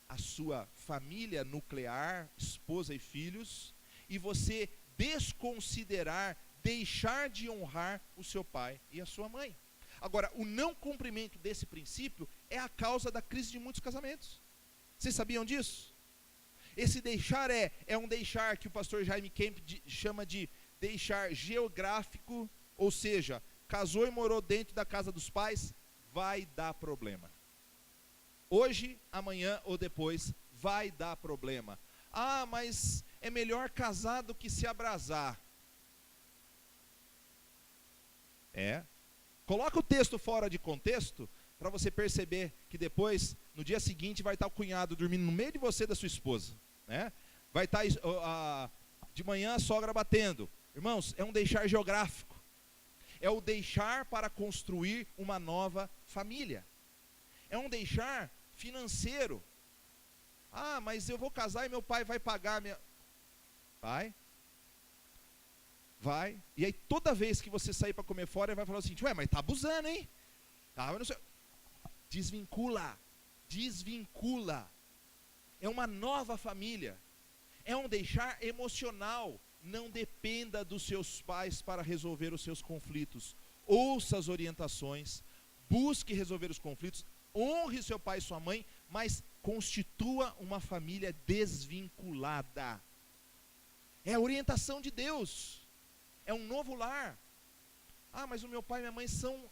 a sua família nuclear, esposa e filhos, e você desconsiderar, deixar de honrar o seu pai e a sua mãe. Agora, o não cumprimento desse princípio é a causa da crise de muitos casamentos. Vocês sabiam disso? Esse deixar é um deixar que o pastor Jaime Kemp chama de deixar geográfico, ou seja, casou e morou dentro da casa dos pais, vai dar problema. Hoje, amanhã ou depois, vai dar problema. Ah, mas é melhor casar do que se abrasar. Coloca o texto fora de contexto, para você perceber que depois, no dia seguinte, vai estar o cunhado dormindo no meio de você e da sua esposa, né? Vai estar de manhã a sogra batendo. Irmãos, é um deixar geográfico. É o deixar para construir uma nova família. É um deixar financeiro. Ah, mas eu vou casar e meu pai vai pagar minha... Vai. E aí toda vez que você sair para comer fora, ele vai falar assim, ué, mas tá abusando, hein? Eu não sei. Desvincula. É uma nova família. É um deixar emocional. Não dependa dos seus pais para resolver os seus conflitos. Ouça as orientações, busque resolver os conflitos, honre seu pai e sua mãe, mas constitua uma família desvinculada. É a orientação de Deus. É um novo lar. Ah, mas o meu pai e minha mãe são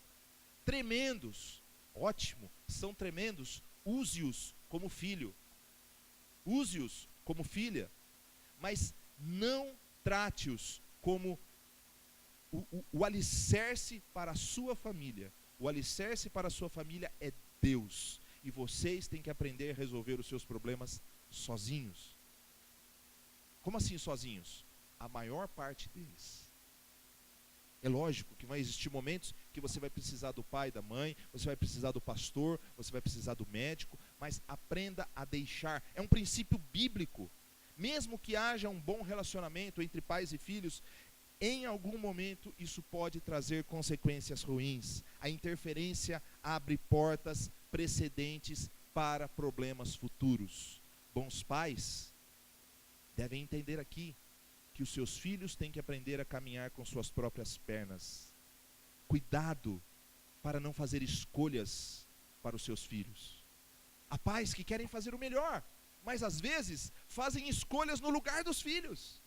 tremendos. Ótimo, são tremendos. Use-os como filho. Use-os como filha. Mas não trate-os como o alicerce para a sua família. O alicerce para a sua família é Deus. E vocês têm que aprender a resolver os seus problemas sozinhos. Como assim sozinhos? A maior parte deles. É lógico que vai existir momentos que você vai precisar do pai, da mãe, você vai precisar do pastor, você vai precisar do médico, mas aprenda a deixar. É um princípio bíblico. Mesmo que haja um bom relacionamento entre pais e filhos, em algum momento isso pode trazer consequências ruins. A interferência abre portas precedentes para problemas futuros. Bons pais devem entender aqui que os seus filhos têm que aprender a caminhar com suas próprias pernas. Cuidado para não fazer escolhas para os seus filhos. Há pais que querem fazer o melhor, mas às vezes fazem escolhas no lugar dos filhos.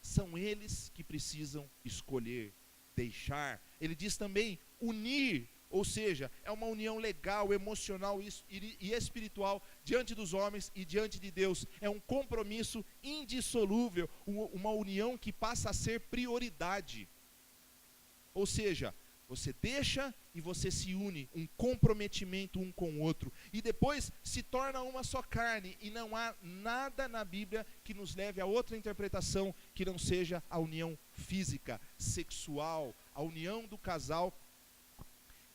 São eles que precisam escolher, deixar. Ele diz também unir, ou seja, é uma união legal, emocional e espiritual diante dos homens e diante de Deus. É um compromisso indissolúvel, uma união que passa a ser prioridade. Ou seja, você deixa e você se une, um comprometimento um com o outro. E depois se torna uma só carne. E não há nada na Bíblia que nos leve a outra interpretação que não seja a união física, sexual, a união do casal,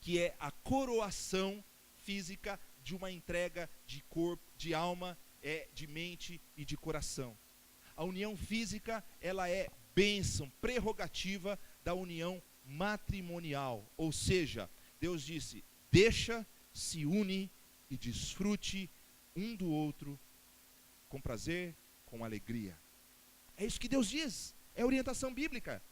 que é a coroação física de uma entrega de corpo, de alma, de mente e de coração. A união física, ela é bênção, prerrogativa da união matrimonial. Ou seja, Deus disse, deixa, se une e desfrute um do outro com prazer, com alegria. É isso que Deus diz, é orientação bíblica.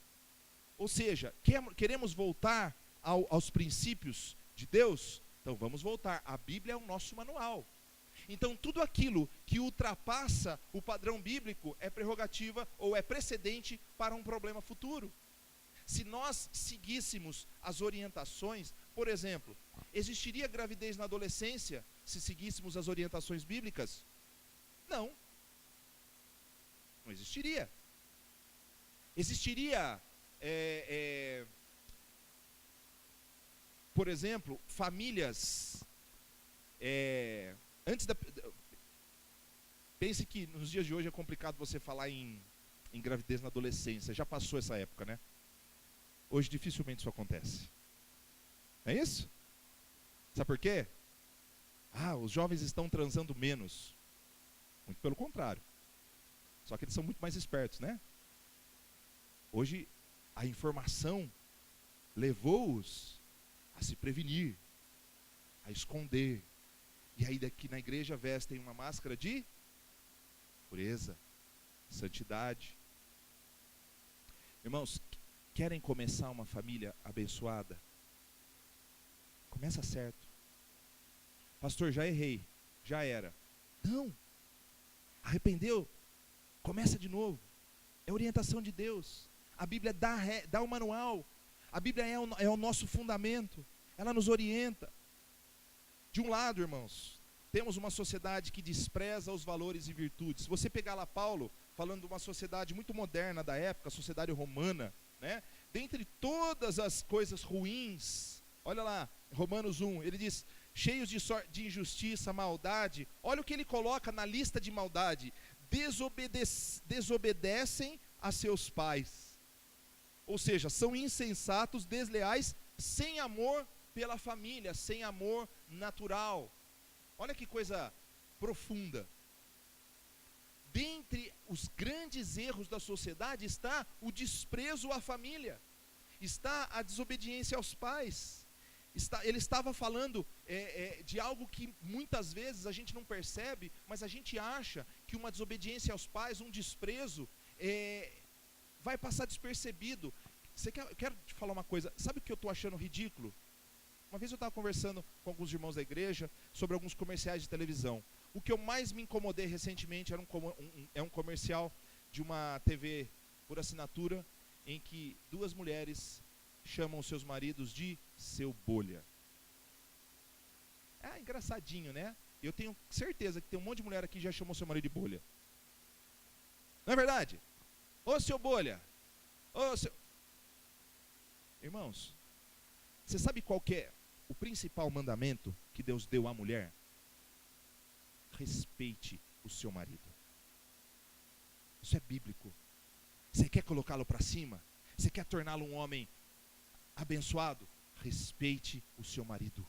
Ou seja, queremos voltar aos princípios de Deus? Então vamos voltar, a Bíblia é o nosso manual. Então tudo aquilo que ultrapassa o padrão bíblico é prerrogativa ou é precedente para um problema futuro. Se nós seguíssemos as orientações, por exemplo, existiria gravidez na adolescência se seguíssemos as orientações bíblicas? Não. Não existiria. Existiria, por exemplo, famílias, pense que nos dias de hoje é complicado você falar em gravidez na adolescência, já passou essa época, né? Hoje dificilmente isso acontece. É isso? Sabe por quê? Os jovens estão transando menos. Muito pelo contrário. Só que eles são muito mais espertos, né? Hoje, a informação levou-os a se prevenir, a esconder. E aí daqui na igreja vestem uma máscara de pureza, santidade. Irmãos, querem começar uma família abençoada? Começa certo. Pastor, já errei, já era. Não. Arrependeu? Começa de novo. É orientação de Deus. A Bíblia dá o manual. A Bíblia é o nosso fundamento. Ela nos orienta. De um lado, irmãos, temos uma sociedade que despreza os valores e virtudes. Se você pegar lá Paulo, falando de uma sociedade muito moderna da época, a sociedade romana, né? Dentre todas as coisas ruins, olha lá, Romanos 1, ele diz, cheios de injustiça, maldade. Olha o que ele coloca na lista de maldade: desobedecem a seus pais. Ou seja, são insensatos, desleais, sem amor pela família, sem amor natural. Olha que coisa profunda. Dentre os grandes erros da sociedade está o desprezo à família, está a desobediência aos pais. Ele estava falando de algo que muitas vezes a gente não percebe, mas a gente acha que uma desobediência aos pais, um desprezo, vai passar despercebido. Eu quero te falar uma coisa, sabe o que eu estou achando ridículo? Uma vez eu estava conversando com alguns irmãos da igreja sobre alguns comerciais de televisão. O que eu mais me incomodei recentemente era um comercial de uma TV por assinatura, em que duas mulheres chamam seus maridos de seu bolha. É engraçadinho, né? Eu tenho certeza que tem um monte de mulher aqui que já chamou seu marido de bolha. Não é verdade? Ô seu bolha! Ô seu... Irmãos, você sabe qual que é o principal mandamento que Deus deu à mulher? Respeite o seu marido. Isso é bíblico. Você quer colocá-lo para cima? Você quer torná-lo um homem abençoado? Respeite o seu marido.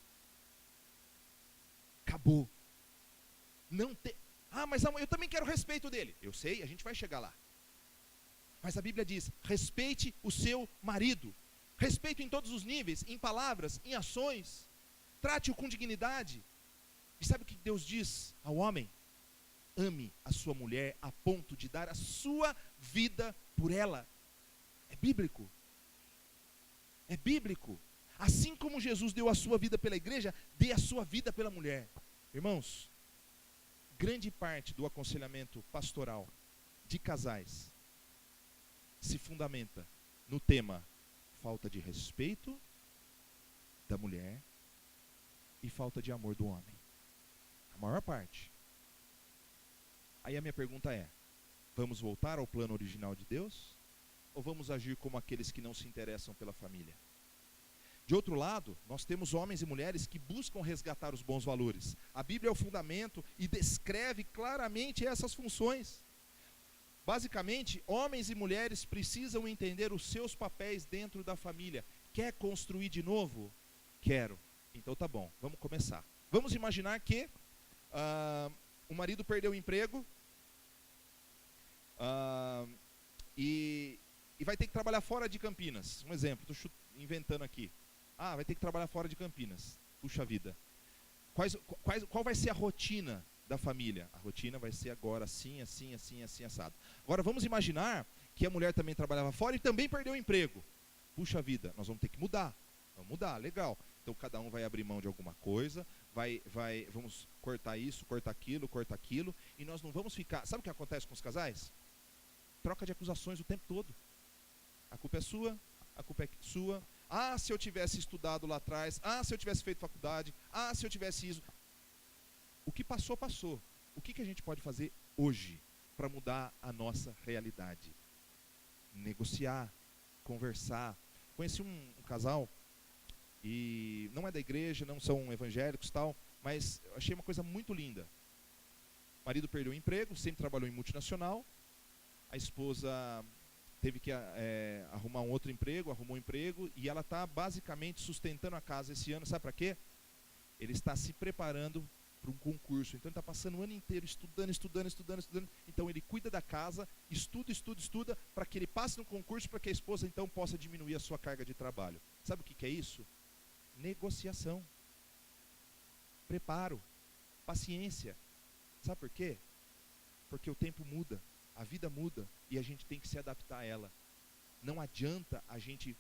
Acabou. Não tem. Mas eu também quero respeito dele. Eu sei, a gente vai chegar lá. Mas a Bíblia diz: respeite o seu marido. Respeito em todos os níveis, em palavras, em ações. Trate-o com dignidade. E sabe o que Deus diz ao homem? Ame a sua mulher a ponto de dar a sua vida por ela. É bíblico. É bíblico. Assim como Jesus deu a sua vida pela igreja, dê a sua vida pela mulher. Irmãos, grande parte do aconselhamento pastoral de casais se fundamenta no tema falta de respeito da mulher e falta de amor do homem. A maior parte. Aí a minha pergunta é: vamos voltar ao plano original de Deus? Ou vamos agir como aqueles que não se interessam pela família? De outro lado, nós temos homens e mulheres que buscam resgatar os bons valores. A Bíblia é o fundamento e descreve claramente essas funções. Basicamente, homens e mulheres precisam entender os seus papéis dentro da família. Quer construir de novo? Quero. Então tá bom, vamos começar. Vamos imaginar que o marido perdeu o emprego e vai ter que trabalhar fora de Campinas. Um exemplo, estou inventando aqui. Vai ter que trabalhar fora de Campinas. Puxa vida. Qual vai ser a rotina da família? A rotina vai ser agora assim, assim, assim, assim, assado. Agora vamos imaginar que a mulher também trabalhava fora e também perdeu o emprego. Puxa vida, nós vamos ter que mudar. Vamos mudar, legal. Então cada um vai abrir mão de alguma coisa, vamos cortar isso, cortar aquilo, e nós não vamos ficar... Sabe o que acontece com os casais? Troca de acusações o tempo todo. A culpa é sua, a culpa é sua. Se eu tivesse estudado lá atrás, se eu tivesse feito faculdade, se eu tivesse isso... O que passou, passou. O que a gente pode fazer hoje para mudar a nossa realidade? Negociar, conversar. Conheci um casal, e não é da igreja, não são evangélicos e tal, mas eu achei uma coisa muito linda. O marido perdeu o emprego, sempre trabalhou em multinacional. A esposa teve que arrumar um outro emprego, arrumou um emprego, e ela está basicamente sustentando a casa esse ano. Sabe para quê? Ele está se preparando para um concurso. Então ele está passando o ano inteiro estudando. Então ele cuida da casa, estuda, para que ele passe no concurso, para que a esposa então possa diminuir a sua carga de trabalho. Sabe o que é isso? Negociação, preparo, paciência. Sabe por quê? Porque o tempo muda, a vida muda e a gente tem que se adaptar a ela. Não adianta a gente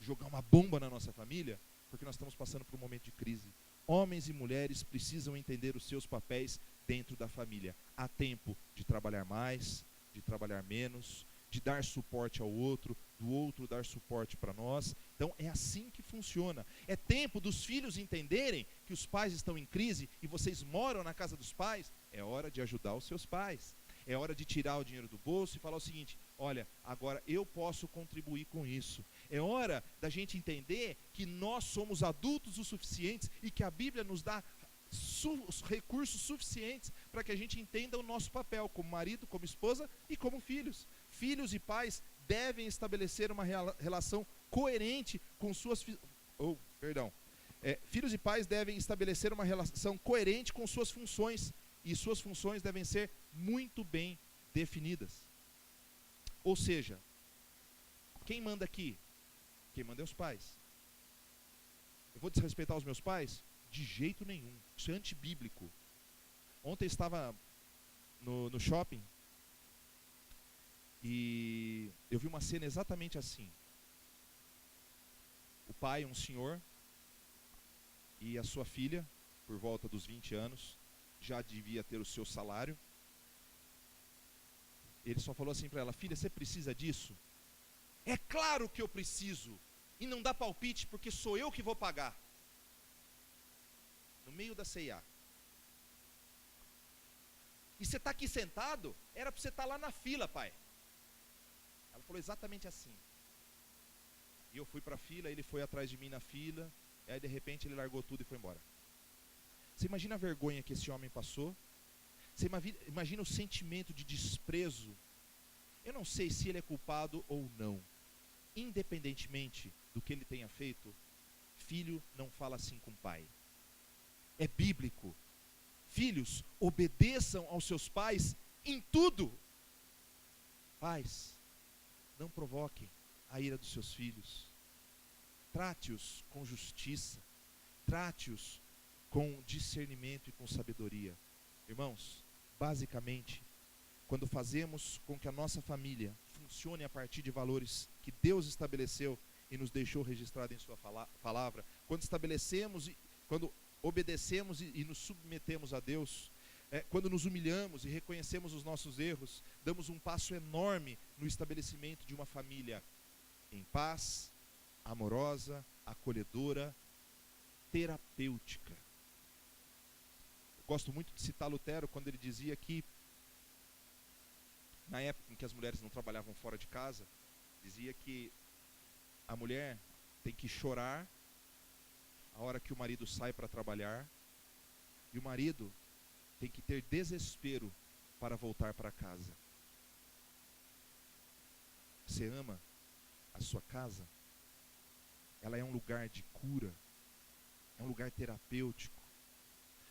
jogar uma bomba na nossa família, porque nós estamos passando por um momento de crise. Homens e mulheres precisam entender os seus papéis dentro da família. Há tempo de trabalhar mais, de trabalhar menos, de dar suporte ao outro, do outro dar suporte para nós. Então é assim que funciona. É tempo dos filhos entenderem que os pais estão em crise e vocês moram na casa dos pais. É hora de ajudar os seus pais. É hora de tirar o dinheiro do bolso e falar o seguinte: olha, agora eu posso contribuir com isso. É hora da gente entender que nós somos adultos o suficientes e que a Bíblia nos dá recursos suficientes para que a gente entenda o nosso papel como marido, como esposa e como filhos. Filhos e pais devem estabelecer uma relação coerente com filhos e pais devem estabelecer uma relação coerente com suas funções, e suas funções devem ser muito bem definidas. Ou seja, quem manda aqui? Quem manda é os pais. Eu vou desrespeitar os meus pais? De jeito nenhum. Isso é antibíblico. Ontem eu estava no shopping e eu vi uma cena exatamente assim. O pai, um senhor, e a sua filha, por volta dos 20 anos, já devia ter o seu salário. Ele só falou assim para ela: filha, você precisa disso? É claro que eu preciso. E não dá palpite, porque sou eu que vou pagar. No meio da C&A. E você está aqui sentado? Era para você estar lá na fila, pai. Ela falou exatamente assim. E eu fui para a fila, ele foi atrás de mim na fila, e aí de repente ele largou tudo e foi embora. Você imagina a vergonha que esse homem passou? Você imagina o sentimento de desprezo? Eu não sei se ele é culpado ou não. Independentemente do que ele tenha feito, filho não fala assim com o pai. É bíblico. Filhos, obedeçam aos seus pais em tudo. Pais, não provoquem a ira dos seus filhos. Trate-os com justiça. Trate-os com discernimento e com sabedoria. Irmãos, basicamente, quando fazemos com que a nossa família funcione a partir de valores que Deus estabeleceu e nos deixou registrado em sua palavra, quando obedecemos e nos submetemos a Deus, quando nos humilhamos e reconhecemos os nossos erros, damos um passo enorme no estabelecimento de uma família em paz, amorosa, acolhedora, terapêutica. Eu gosto muito de citar Lutero quando ele dizia que, na época em que as mulheres não trabalhavam fora de casa, dizia que a mulher tem que chorar a hora que o marido sai para trabalhar, e o marido tem que ter desespero para voltar para casa. Você ama a sua casa? Ela é um lugar de cura, é um lugar terapêutico.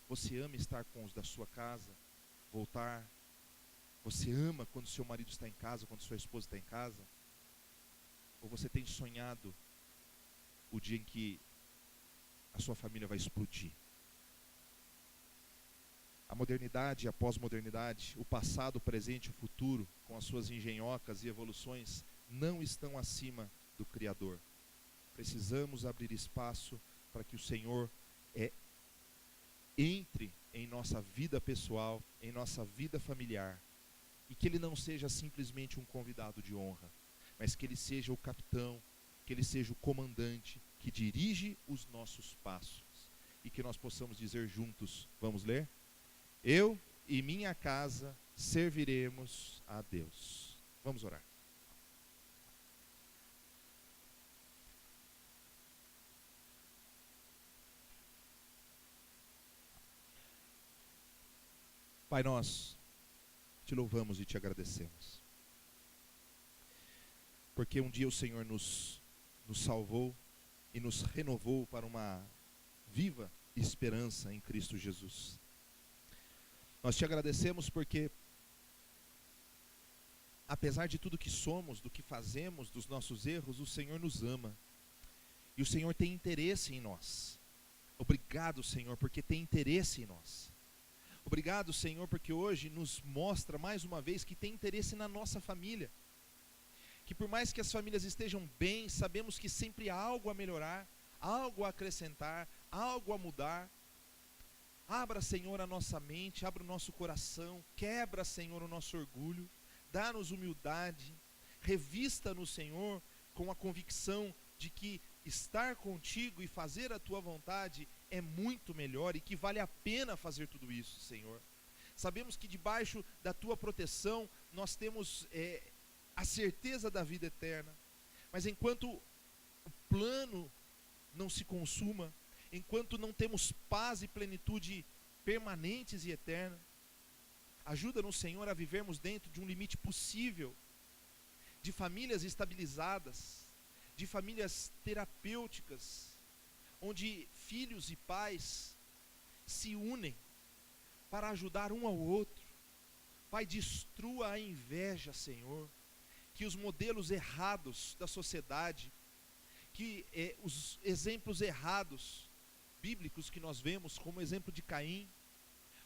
Você ama estar com os da sua casa, voltar? Você ama quando seu marido está em casa, quando sua esposa está em casa? Ou você tem sonhado o dia em que a sua família vai explodir? A modernidade e a pós-modernidade, o passado, o presente e o futuro, com as suas engenhocas e evoluções, não estão acima do Criador. Precisamos abrir espaço para que o Senhor entre em nossa vida pessoal, em nossa vida familiar, e que Ele não seja simplesmente um convidado de honra, mas que Ele seja o capitão, que Ele seja o comandante que dirige os nossos passos, e que nós possamos dizer juntos, vamos ler? Eu e minha casa serviremos a Deus. Vamos orar. Pai, nós te louvamos e te agradecemos, porque um dia o Senhor nos salvou e nos renovou para uma viva esperança em Cristo Jesus. Nós te agradecemos porque, apesar de tudo que somos, do que fazemos, dos nossos erros, o Senhor nos ama. E o Senhor tem interesse em nós. Obrigado, Senhor, porque tem interesse em nós. Obrigado, Senhor, porque hoje nos mostra mais uma vez que tem interesse na nossa família. Que por mais que as famílias estejam bem, sabemos que sempre há algo a melhorar, algo a acrescentar, algo a mudar. Abra, Senhor, a nossa mente, abra o nosso coração, quebra, Senhor, o nosso orgulho, dá-nos humildade, revista-nos, Senhor, com a convicção de que estar contigo e fazer a tua vontade é muito melhor e que vale a pena fazer tudo isso, Senhor. Sabemos que debaixo da tua proteção nós temos a certeza da vida eterna, mas enquanto o plano não se consuma, enquanto não temos paz e plenitude permanentes e eterna, ajuda-nos, Senhor, a vivermos dentro de um limite possível, de famílias estabilizadas, de famílias terapêuticas, onde filhos e pais se unem para ajudar um ao outro. Pai, destrua a inveja, Senhor, que os modelos errados da sociedade, que os exemplos errados bíblicos que nós vemos, como o exemplo de Caim,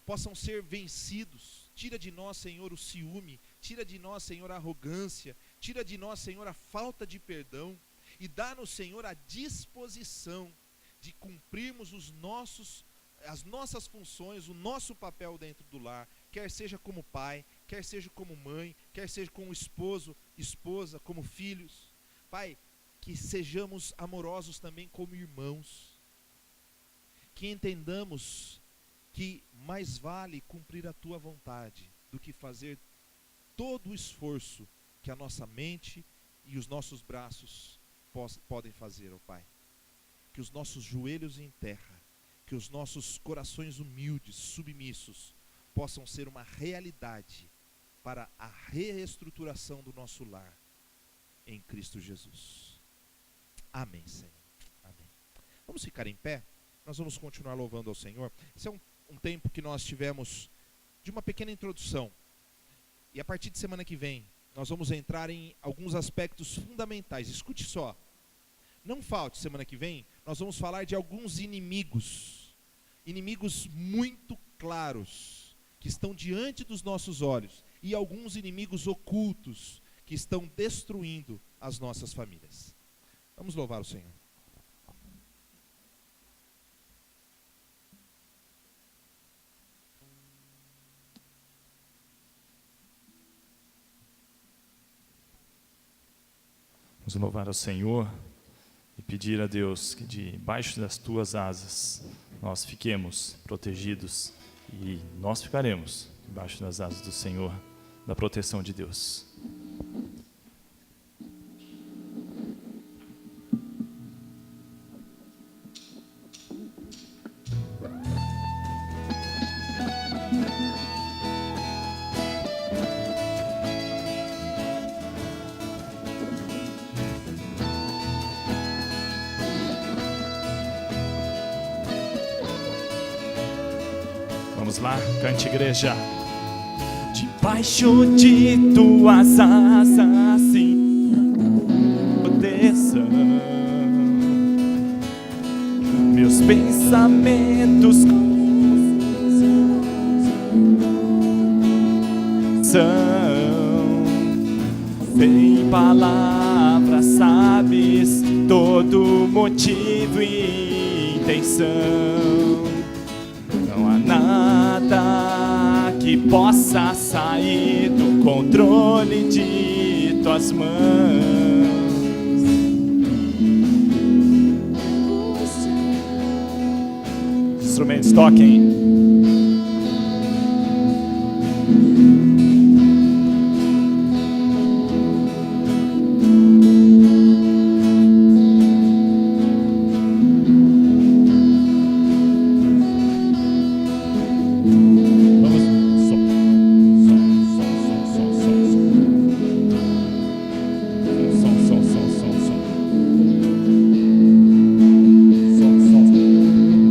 possam ser vencidos. Tira de nós, Senhor, o ciúme, tira de nós, Senhor, a arrogância, tira de nós, Senhor, a falta de perdão, e dá-nos, Senhor, a disposição de cumprirmos as nossas funções, o nosso papel dentro do lar, quer seja como pai, quer seja como mãe, quer seja como esposo, esposa, como filhos. Pai, que sejamos amorosos também como irmãos, que entendamos que mais vale cumprir a tua vontade do que fazer todo o esforço que a nossa mente e os nossos braços podem fazer, ó Pai. Que os nossos joelhos em terra, que os nossos corações humildes, submissos, possam ser uma realidade para a reestruturação do nosso lar em Cristo Jesus. Amém, Senhor. Amém. Vamos ficar em pé? Nós vamos continuar louvando ao Senhor. Esse é um tempo que nós tivemos de uma pequena introdução. E a partir de semana que vem, nós vamos entrar em alguns aspectos fundamentais. Escute só. Não falte, semana que vem, nós vamos falar de alguns inimigos. Inimigos muito claros, que estão diante dos nossos olhos. E alguns inimigos ocultos, que estão destruindo as nossas famílias. Vamos louvar o Senhor. Vamos louvar ao Senhor e pedir a Deus que debaixo das tuas asas nós fiquemos protegidos e nós ficaremos debaixo das asas do Senhor, da proteção de Deus. Vamos lá, cante, igreja. Debaixo de tuas asas, sim, proteção. Meus pensamentos são, sem palavras sabes todo motivo e intenção. Não há nada que possa sair do controle de tuas mãos. Instrumentos, toquem.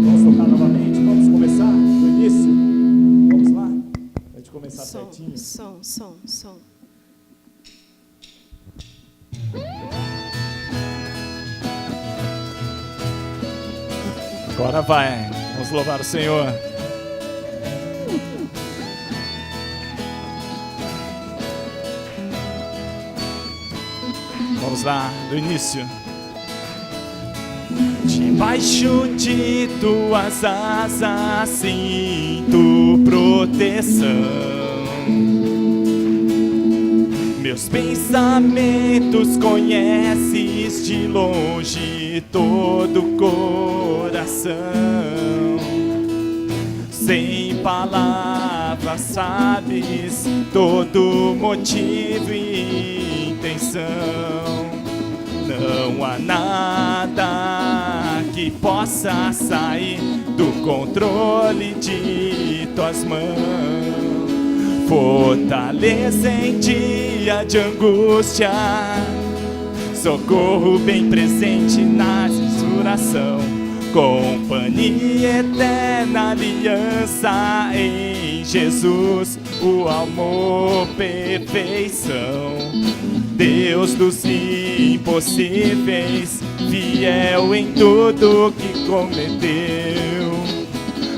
Vamos tocar novamente, vamos começar. Agora vai, vamos louvar o Senhor. Vamos lá, do início. Debaixo de tuas asas sinto proteção. Meus pensamentos conheces de longe todo o coração. Sem palavras sabes todo motivo e intenção. Não há nada que possa sair do controle de tuas mãos. Fortaleza em dia de angústia, socorro bem presente na censuração. Companhia eterna, aliança em Jesus, o amor, perfeição. Deus dos impossíveis, fiel em tudo que cometeu.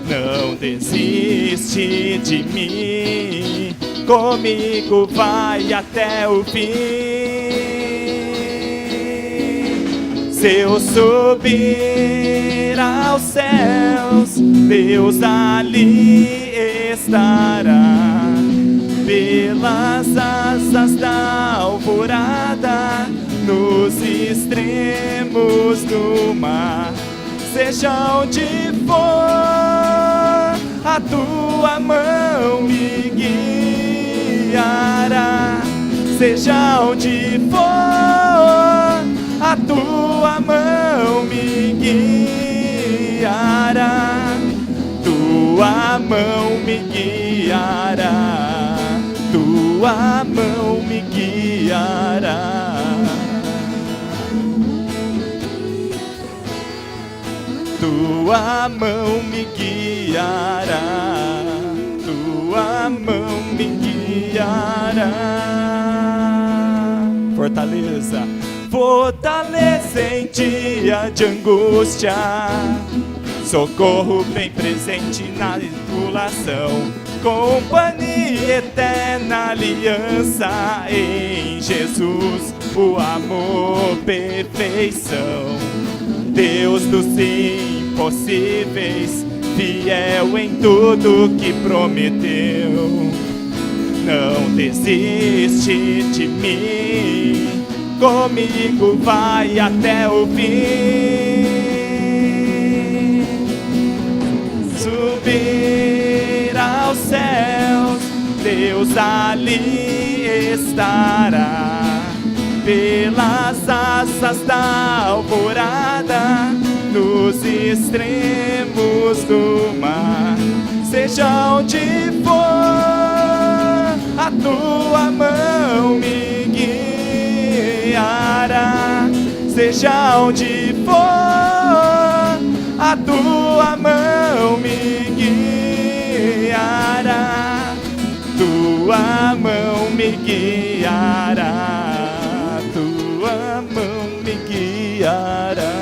Não desiste de mim, comigo vai até o fim. Se eu subir aos céus, Deus ali estará. Pelas asas da alvorada, nos extremos do mar, seja onde for, a tua mão me guiará. Seja onde for, a tua mão me guiará. Tua mão me guiará. Tua mão me guiará. Tua mão me guiará. Tua mão me guiará. Fortaleza, fortaleza em dia de angústia, socorro bem presente na tribulação. Companhia eterna, aliança em Jesus, o amor, perfeição. Deus dos impossíveis, fiel em tudo que prometeu. Não desiste de mim, comigo vai até o fim. Subir aos céus, Deus ali estará. Pelas asas da alvorada, nos extremos do mar, seja onde for, a tua mão me guiará. Seja onde for, a tua mão me guiará. Tua mão me guiará. Tua mão me guiará.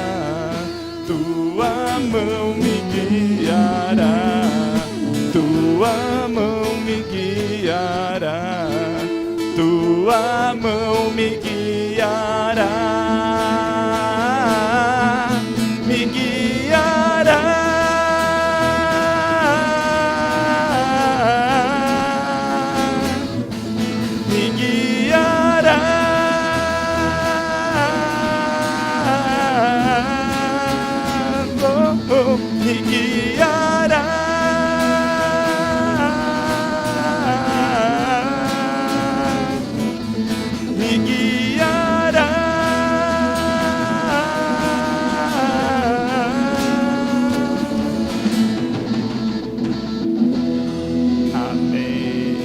Tua mão me guiará. Tua mão me guiará. Tua mão me guiará. Me guiará. Me guiará. Oh, oh, me guiará. Me guiará. Amém,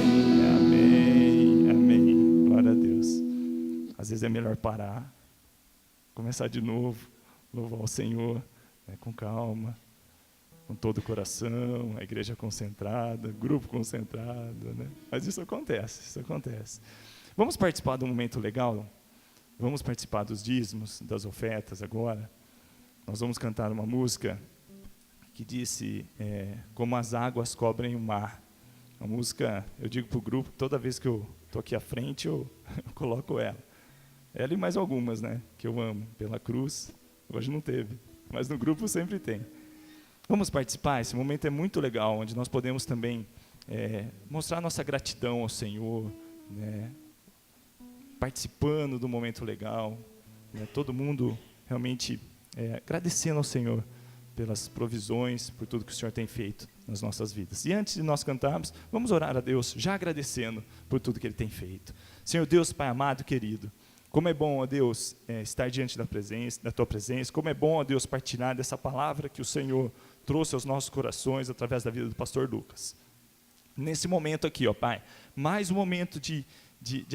amém, amém. Glória a Deus. Às vezes é melhor parar, começar de novo, louvar o Senhor, né, com calma, com todo o coração, a igreja concentrada, grupo concentrado, né? Mas isso acontece, isso acontece. Vamos participar de um momento legal? Vamos participar dos dízimos, das ofertas agora. Nós vamos cantar uma música que disse, como as águas cobrem o mar. A música, eu digo para o grupo, toda vez que eu estou aqui à frente, eu coloco ela. Ela e mais algumas, né, que eu amo. Pela cruz, hoje não teve, mas no grupo sempre tem. Vamos participar, esse momento é muito legal, onde nós podemos também mostrar nossa gratidão ao Senhor, né, participando do momento legal, né, todo mundo realmente agradecendo ao Senhor pelas provisões, por tudo que o Senhor tem feito nas nossas vidas. E antes de nós cantarmos, vamos orar a Deus, já agradecendo por tudo que Ele tem feito. Senhor Deus, Pai amado e querido, como é bom, ó Deus, estar diante da Tua presença, como é bom, ó Deus, partilhar dessa palavra que o Senhor trouxe aos nossos corações através da vida do pastor Lucas. Nesse momento aqui, ó Pai, mais um momento de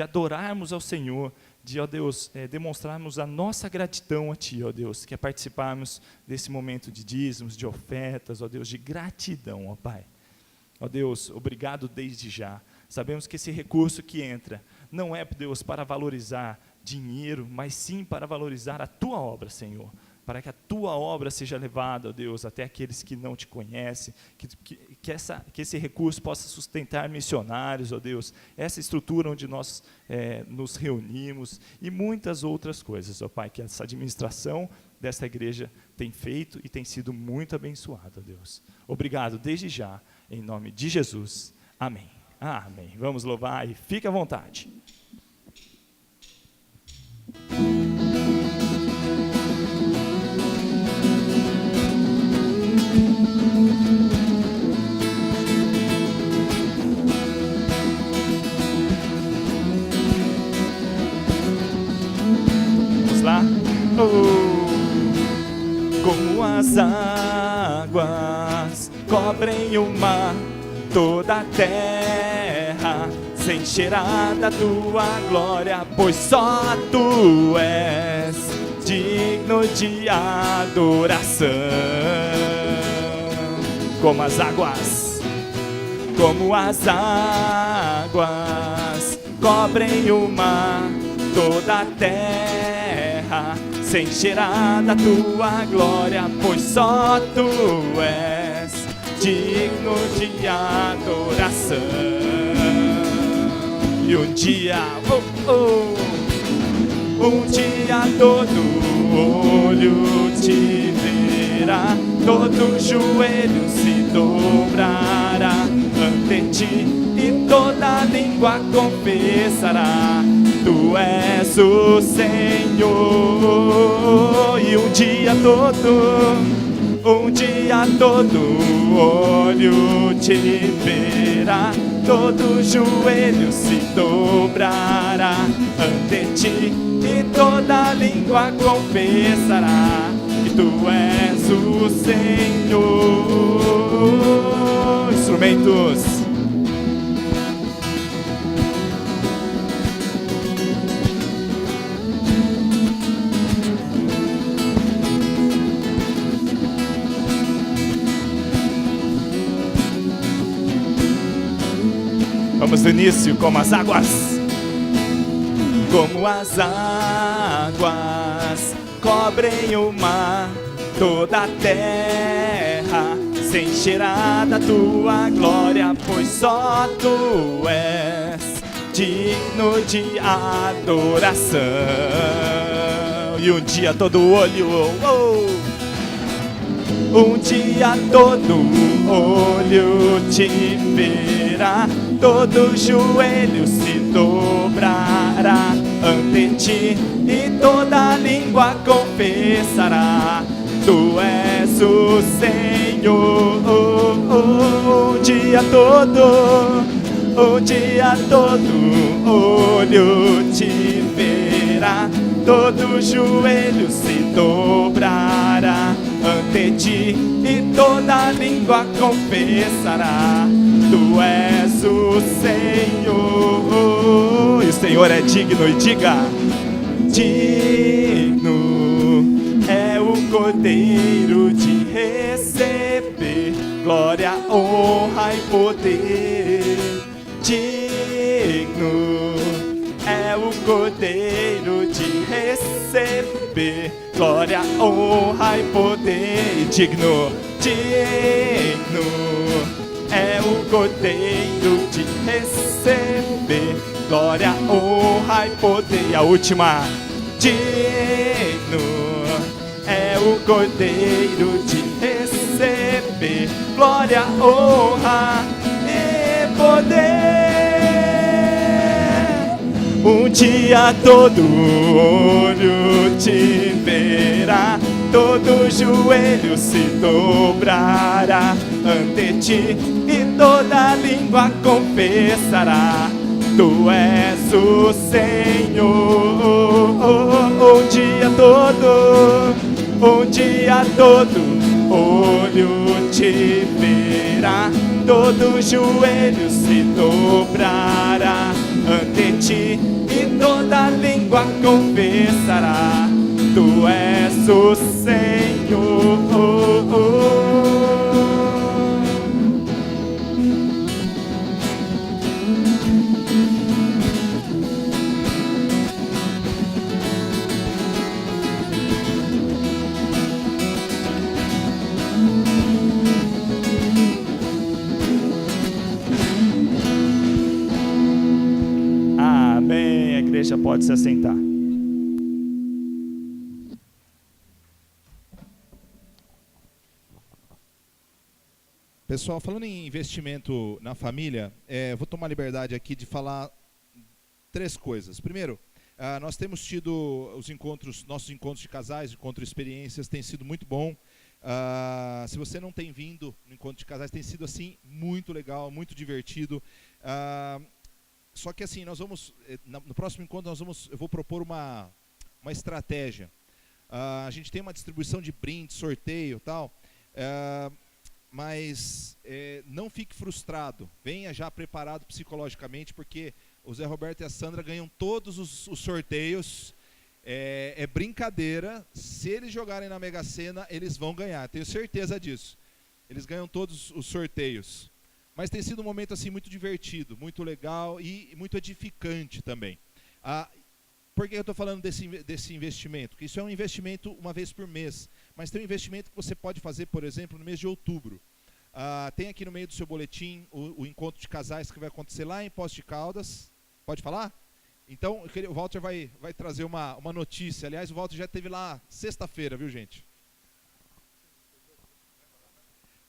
adorarmos ao Senhor, de, ó Deus, demonstrarmos a nossa gratidão a Ti, ó Deus, que é participarmos desse momento de dízimos, de ofertas, ó Deus, de gratidão, ó Pai. Ó Deus, obrigado desde já. Sabemos que esse recurso que entra não é, Deus, para valorizar dinheiro, mas sim para valorizar a Tua obra, Senhor. Para que a Tua obra seja levada, ó Deus, até aqueles que não Te conhecem, que esse recurso possa sustentar missionários, ó Deus, essa estrutura onde nós nos reunimos e muitas outras coisas, ó Pai, que essa administração desta igreja tem feito e tem sido muito abençoada, ó Deus. Obrigado desde já, em nome de Jesus. Amém. Amém. Vamos louvar e fique à vontade. Como as águas cobrem o mar, toda a terra se encherá da Tua glória, pois só Tu és digno de adoração. Como as águas cobrem o mar, toda a terra se encherá da Tua glória, pois só Tu és digno de adoração. E um dia todo olho Te verá, todo joelho se dobrará ante Ti e toda língua confessará: Tu és o Senhor. E um dia todo olho Te verá, todo joelho se dobrará ante Ti e toda língua confessará que Tu és o Senhor. Instrumentos. Vamos no início, como as águas cobrem o mar, toda a terra se encherá da Tua glória, pois só Tu és digno de adoração. E um dia todo olho Te verá, todo joelho se dobrará ante Ti e toda língua confessará: Tu és o Senhor. Um dia todo olho Te verá, todo joelho se dobrará ante Ti e toda língua confessará: Tu és o Senhor. E o Senhor é digno, e diga: digno é o Cordeiro de receber glória, honra e poder. Digno é o Cordeiro de receber glória, honra e poder. Digno digno é o Cordeiro de receber glória, honra e poder. E a última, digno é o Cordeiro de receber glória, honra e poder. Um dia todo olho te verá, todo joelho se dobrará ante ti e toda língua confessará: Tu és o Senhor. Um dia todo olho te verá, todo joelho se dobrará ante ti e toda língua confessará: Tu és o Senhor. Amém. A igreja pode se assentar. Pessoal, falando em investimento na família, vou tomar liberdade aqui de falar 3 coisas. Primeiro, nós temos tido nossos encontros de casais, encontro de experiências, tem sido muito bom. Se você não tem vindo no encontro de casais, tem sido assim muito legal, muito divertido. Só que assim, nós vamos no próximo encontro eu vou propor uma estratégia. A gente tem uma distribuição de brindes, sorteio, e tal. Mas não fique frustrado, venha já preparado psicologicamente, porque o Zé Roberto e a Sandra ganham todos os sorteios. É brincadeira, se eles jogarem na Mega Sena, eles vão ganhar, tenho certeza disso. Eles ganham todos os sorteios. Mas tem sido um momento assim muito divertido, muito legal e muito edificante também. Por que eu estou falando desse investimento? Porque isso é um investimento uma vez por mês, mas tem um investimento que você pode fazer, por exemplo, no mês de outubro. Tem aqui no meio do seu boletim o encontro de casais que vai acontecer lá em Poços de Caldas. Pode falar? Então, o Walter vai trazer uma notícia. Aliás, o Walter já esteve lá sexta-feira, viu, gente?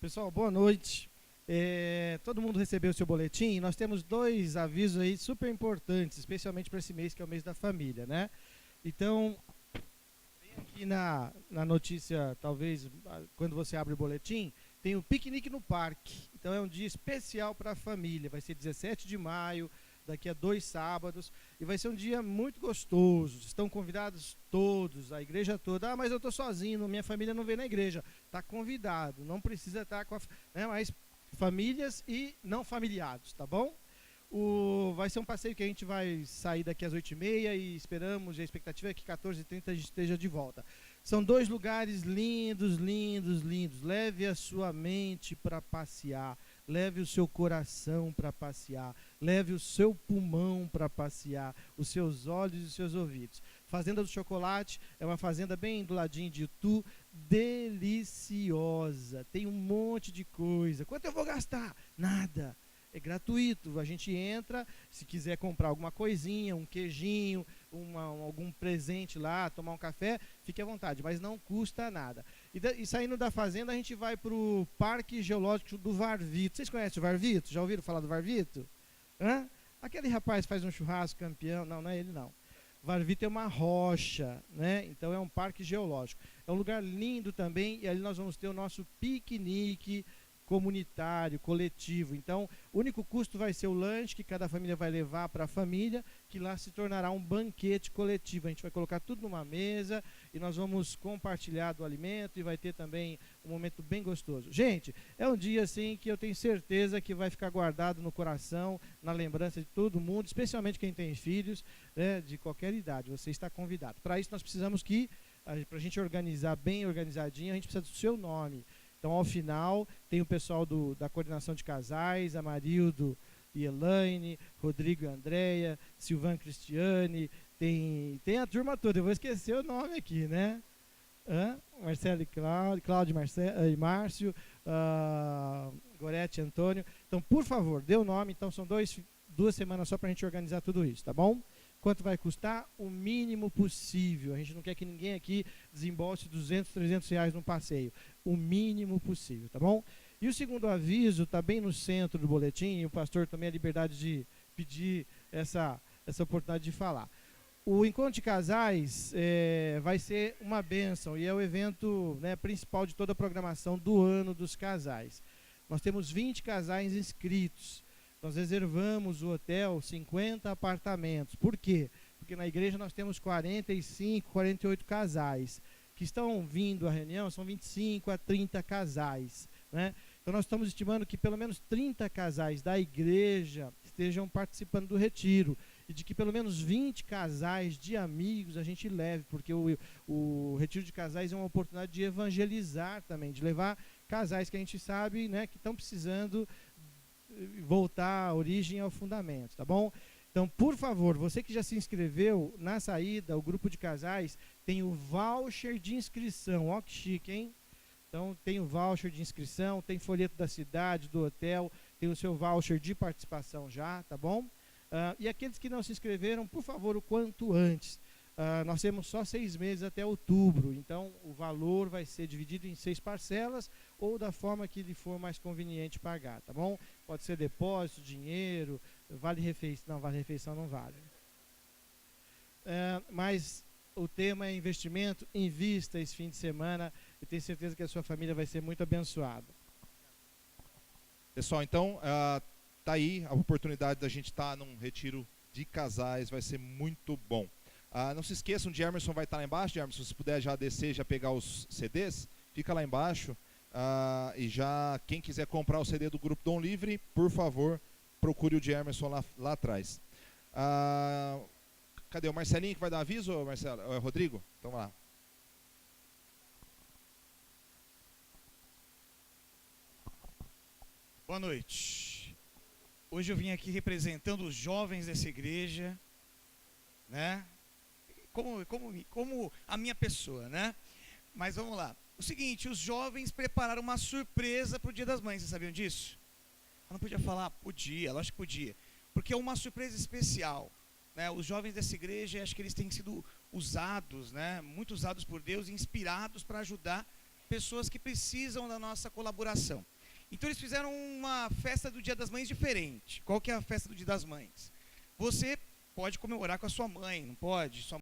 Pessoal, boa noite. Todo mundo recebeu o seu boletim. Nós temos 2 avisos aí super importantes, especialmente para esse mês, que é o mês da família, né? Então, tem aqui na notícia, talvez, quando você abre o boletim, tem o piquenique no parque. Então, é um dia especial para a família. Vai ser 17 de maio, daqui a 2 sábados, e vai ser um dia muito gostoso. Estão convidados todos, a igreja toda. Mas eu estou sozinho, minha família não vem na igreja. Está convidado, não precisa estar com mas famílias e não familiados, tá bom? Vai ser um passeio que a gente vai sair daqui às 8h30 e esperamos, a expectativa é que 14h30 a gente esteja de volta. São 2 lugares lindos, lindos, lindos. Leve a sua mente para passear, leve o seu coração para passear, leve o seu pulmão para passear, os seus olhos e os seus ouvidos. Fazenda do Chocolate é uma fazenda bem do ladinho de Itu, deliciosa, tem um monte de coisa. Quanto eu vou gastar? Nada. É gratuito, a gente entra, se quiser comprar alguma coisinha, um queijinho, algum presente lá, tomar um café, fique à vontade, mas não custa nada. E saindo da fazenda, a gente vai para o Parque Geológico do Varvito. Vocês conhecem o Varvito? Já ouviram falar do Varvito? Aquele rapaz faz um churrasco campeão, não é ele não. Varvito é uma rocha, né? Então é um parque geológico. É um lugar lindo também, e ali nós vamos ter o nosso piquenique comunitário, coletivo. Então, o único custo vai ser o lanche que cada família vai levar para a família, que lá se tornará um banquete coletivo. A gente vai colocar tudo numa mesa e nós vamos compartilhar do alimento e vai ter também um momento bem gostoso. Gente, é um dia assim que eu tenho certeza que vai ficar guardado no coração, na lembrança de todo mundo, especialmente quem tem filhos, né, de qualquer idade. Você está convidado. Para isso nós precisamos para a gente organizar bem organizadinho, a gente precisa do seu nome. Então, ao final, tem o pessoal da coordenação de casais, Amarildo e Elaine, Rodrigo e Andréia, Silvan Cristiane, tem a turma toda. Eu vou esquecer o nome aqui, né? Marcelo e Cláudio e Márcio, Gorete e Antônio. Então, por favor, dê o nome. Então, são 2 semanas só para a gente organizar tudo isso, tá bom? Quanto vai custar? O mínimo possível. A gente não quer que ninguém aqui desembolse 200, 300 reais num passeio. O mínimo possível, tá bom? E o segundo aviso está bem no centro do boletim, e o pastor também a liberdade de pedir essa oportunidade de falar. O Encontro de Casais vai ser uma bênção e é o evento, né, principal de toda a programação do ano dos casais. Nós temos 20 casais inscritos. Nós reservamos o hotel 50 apartamentos. Por quê? Porque na igreja nós temos 45, 48 casais. Que estão vindo à reunião, são 25 a 30 casais, né? Então nós estamos estimando que pelo menos 30 casais da igreja estejam participando do retiro. E de que pelo menos 20 casais de amigos a gente leve, porque o retiro de casais é uma oportunidade de evangelizar também, de levar casais que a gente sabe, né, que estão precisando voltar à origem e ao fundamento, tá bom? Então, por favor, você que já se inscreveu, na saída, o grupo de casais tem o voucher de inscrição. Ó que chique, hein? Então, tem o voucher de inscrição, tem folheto da cidade, do hotel, tem o seu voucher de participação já, tá bom? E aqueles que não se inscreveram, por favor, o quanto antes. Nós temos só 6 meses até outubro, então o valor vai ser dividido em 6 parcelas ou da forma que lhe for mais conveniente pagar, tá bom? Pode ser depósito, dinheiro, vale-refeição. Não, vale-refeição não vale. Mas o tema é investimento, invista esse fim de semana e tenho certeza que a sua família vai ser muito abençoada. Pessoal, então, tá aí a oportunidade da gente estar num retiro de casais, vai ser muito bom. Não se esqueçam, de Emerson vai estar lá embaixo. Emerson, se puder já descer, já pegar os CDs, fica lá embaixo. E já, quem quiser comprar o CD do Grupo Dom Livre, por favor, procure o de Emerson lá atrás. Cadê o Marcelinho que vai dar aviso, Marcelo? Rodrigo? Então vai lá. Boa noite. Hoje eu vim aqui representando os jovens dessa igreja, né? Como a minha pessoa, né? Mas vamos lá. O seguinte, os jovens prepararam uma surpresa para o Dia das Mães, vocês sabiam disso? Eu não podia falar? Podia, lógico que podia. Porque é uma surpresa especial, né? Os jovens dessa igreja, acho que eles têm sido usados, né? Muito usados por Deus, inspirados para ajudar pessoas que precisam da nossa colaboração. Então eles fizeram uma festa do Dia das Mães diferente. Qual que é a festa do Dia das Mães? Você pode comemorar com a sua mãe, não pode? Sua